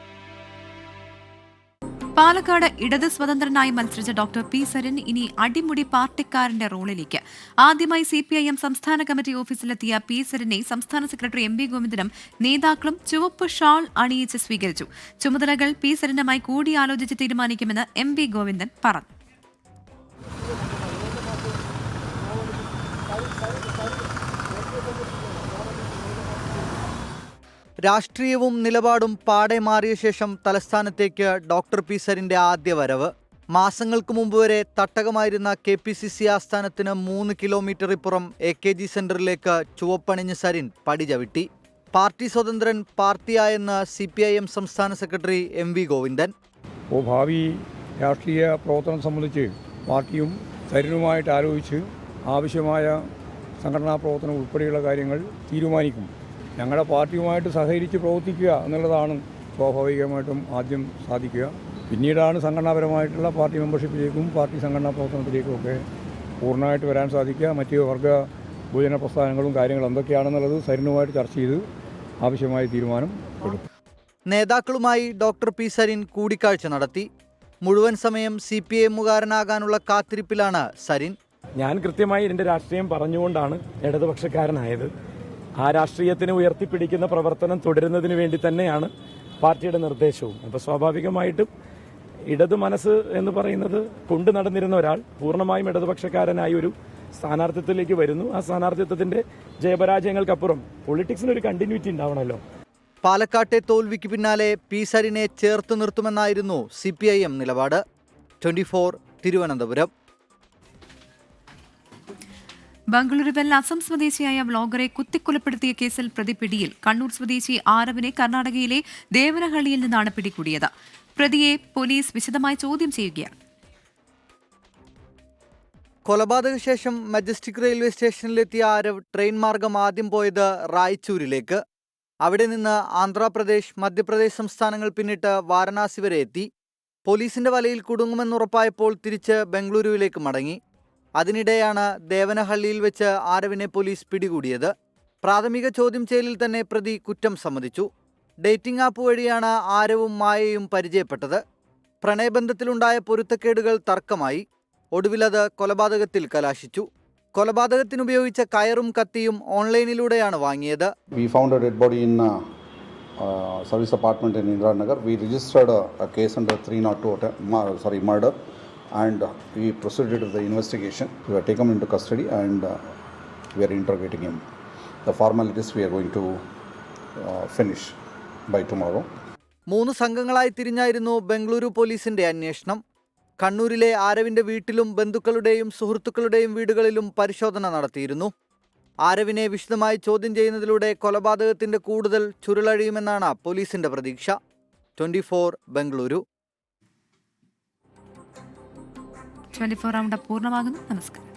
പാലക്കാട് ഇടത് സ്വതന്ത്രനായി മത്സരിച്ച ഡോക്ടർ പി സരിൻ ഇനി അടിമുടി പാർട്ടിക്കാരന്റെ റോളിലേക്ക്. ആദ്യമായി CPIM സംസ്ഥാന കമ്മിറ്റി ഓഫീസിലെത്തിയ പി സരിനെ സംസ്ഥാന സെക്രട്ടറി MV ഗോവിന്ദനും നേതാക്കളും ചുവപ്പ് ഷാൾ അണിയിച്ച് സ്വീകരിച്ചു. ചുമതലകൾ പി സരിനുമായി കൂടിയാലോചിച്ച് തീരുമാനിക്കുമെന്ന് MV ഗോവിന്ദൻ പറഞ്ഞു. രാഷ്ട്രീയവും നിലപാടും പാടെ മാറിയ ശേഷം തലസ്ഥാനത്തേക്ക് ഡോക്ടർ പി സരിൻ്റെ ആദ്യ വരവ്. മാസങ്ങൾക്ക് മുമ്പ് വരെ തട്ടകമായിരുന്ന KPCC ആസ്ഥാനത്തിന് 3 കിലോമീറ്റർ ഇപ്പുറം AKG സെന്ററിലേക്ക് ചുവപ്പണിഞ്ഞ് സരിൻ പടി ചവിട്ടി. പാർട്ടി സ്വതന്ത്രൻ പാർട്ടിയായെന്ന് CPIM സംസ്ഥാന സെക്രട്ടറി MV ഗോവിന്ദൻ. ഭാവി രാഷ്ട്രീയ പ്രവർത്തനം സംബന്ധിച്ച് പാർട്ടിയും സരിനുമായിട്ട് ആലോചിച്ച് ആവശ്യമായ സംഘടനാ പ്രവർത്തനം ഉൾപ്പെടെയുള്ള കാര്യങ്ങൾ തീരുമാനിക്കും. ഞങ്ങളുടെ പാർട്ടിയുമായിട്ട് സഹകരിച്ച് പ്രവർത്തിക്കുക എന്നുള്ളതാണ് സ്വാഭാവികമായിട്ടും ആദ്യം സാധിക്കുക. പിന്നീടാണ് സംഘടനാപരമായിട്ടുള്ള പാർട്ടി മെമ്പർഷിപ്പിലേക്കും പാർട്ടി സംഘടനാ പ്രവർത്തനത്തിലേക്കും ഒക്കെ പൂർണ്ണമായിട്ട് വരാൻ സാധിക്കുക. മറ്റ് വർഗ ഭോജന പ്രസ്ഥാനങ്ങളും കാര്യങ്ങളും എന്തൊക്കെയാണെന്നുള്ളത് സരിനുമായിട്ട് ചർച്ച ചെയ്ത് ആവശ്യമായ തീരുമാനം എടുക്കും. നേതാക്കളുമായി ഡോക്ടർ പി സരിൻ കൂടിക്കാഴ്ച നടത്തി. മുഴുവൻ സമയം CPIMകാരനാകാനുള്ള കാത്തിരിപ്പിലാണ് സരിൻ. ഞാൻ കൃത്യമായി എൻ്റെ രാഷ്ട്രീയം പറഞ്ഞുകൊണ്ടാണ് ഇടതുപക്ഷക്കാരനായത്. ആ രാഷ്ട്രീയത്തിനെ ഉയർത്തിപ്പിടിക്കുന്ന പ്രവർത്തനം തുടരുന്നതിന് വേണ്ടി തന്നെയാണ് പാർട്ടിയുടെ നിർദ്ദേശവും. അപ്പോൾ സ്വാഭാവികമായിട്ടും ഇടതു മനസ്സ് എന്ന് പറയുന്നത് കൊണ്ടു നടന്നിരുന്ന ഒരാൾ പൂർണ്ണമായും ഇടതുപക്ഷക്കാരനായി ഒരു സ്ഥാനാർത്ഥിത്വത്തിലേക്ക് വരുന്നു. ആ സ്ഥാനാർത്ഥിത്വത്തിന്റെ ജയപരാജയങ്ങൾക്കപ്പുറം പൊളിറ്റിക്സിന് ഒരു കണ്ടിന്യൂറ്റി ഉണ്ടാവണമല്ലോ. പാലക്കാട്ടെ തോൽവിക്ക് പിന്നാലെ പി സരിനെ ചേർത്ത് നിർത്തുമെന്നായിരുന്നു CPIM നിലപാട്. 24 തിരുവനന്തപുരം. ബംഗളൂരുവിൽ അസം സ്വദേശിയായ വ്ളോഗറെ കുത്തിക്കൊലപ്പെടുത്തിയ കേസിൽ പ്രതി പിടിയിൽ. കണ്ണൂർ സ്വദേശി ആരവിനെ കർണാടകയിലെ ദേവനഹള്ളിയിൽ നിന്നാണ് പിടികൂടിയത്. പ്രതിയെ പോലീസ് വിശദമായി ചോദ്യം ചെയ്യുകയാണ്. കൊലപാതക ശേഷം മജസ്റ്റിക് റെയിൽവേ സ്റ്റേഷനിലെത്തിയ ആരവ് ട്രെയിൻ മാർഗം ആദ്യം പോയത് റായ്ചൂരിലേക്ക്. അവിടെ നിന്ന് ആന്ധ്രാപ്രദേശ്, മധ്യപ്രദേശ് സംസ്ഥാനങ്ങൾ പിന്നിട്ട് വാരണാസി വരെ എത്തി. പോലീസിന്റെ വലയിൽ കുടുങ്ങുമെന്നുറപ്പായപ്പോൾ തിരിച്ച് ബംഗളൂരുവിലേക്ക് മടങ്ങി. അതിനിടെയാണ് ദേവനഹള്ളിയിൽ വെച്ച് ആരവിനെ പോലീസ് പിടികൂടിയത്. പ്രാഥമിക ചോദ്യം ചെയ്യലിൽ തന്നെ പ്രതി കുറ്റം സമ്മതിച്ചു. ഡേറ്റിംഗ് ആപ്പ് വഴിയാണ് ആരവും മായയും പരിചയപ്പെട്ടത്. പ്രണയബന്ധത്തിലുണ്ടായ പൊരുത്തക്കേടുകൾ തർക്കമായി. ഒടുവിലത് കൊലപാതകത്തിൽ കലാശിച്ചു. കൊലപാതകത്തിനുപയോഗിച്ച കയറും കത്തിയും ഓൺലൈനിലൂടെയാണ് വാങ്ങിയത്. We found a dead body in service apartment in Indiranagar. We registered a case under 302 murder, and we proceeded with the investigation. We were taken into custody and we are interrogating him. The formalities we are going to finish by tomorrow. 3 സംഘങ്ങളായി തിരിഞ്ഞായിരുന്നു Bengaluru പോലീസിന്റെ അന്വേഷണം. കണ്ണൂരിലെ ആരവിന്റെ വീട്ടിലും ബന്ധുക്കളുടെയും സുഹൃത്തുക്കളുടെയും വീടുകളിലും പരിശോധന നടത്തിയിരുന്നു. ആരവിനെ വിശദമായി ചോദ്യം ചെയ്യുന്നതിലൂടെ കൊലപാതകത്തിന്റെ കൂടുതൽ ചുരുളഴിയുമെന്നാണ് പോലീസിന്റെ പ്രതീക്ഷ. 24 ബംഗളൂരു. 24 റൗണ്ട് പൂർണ്ണമാകുന്നു. നമസ്കാരം.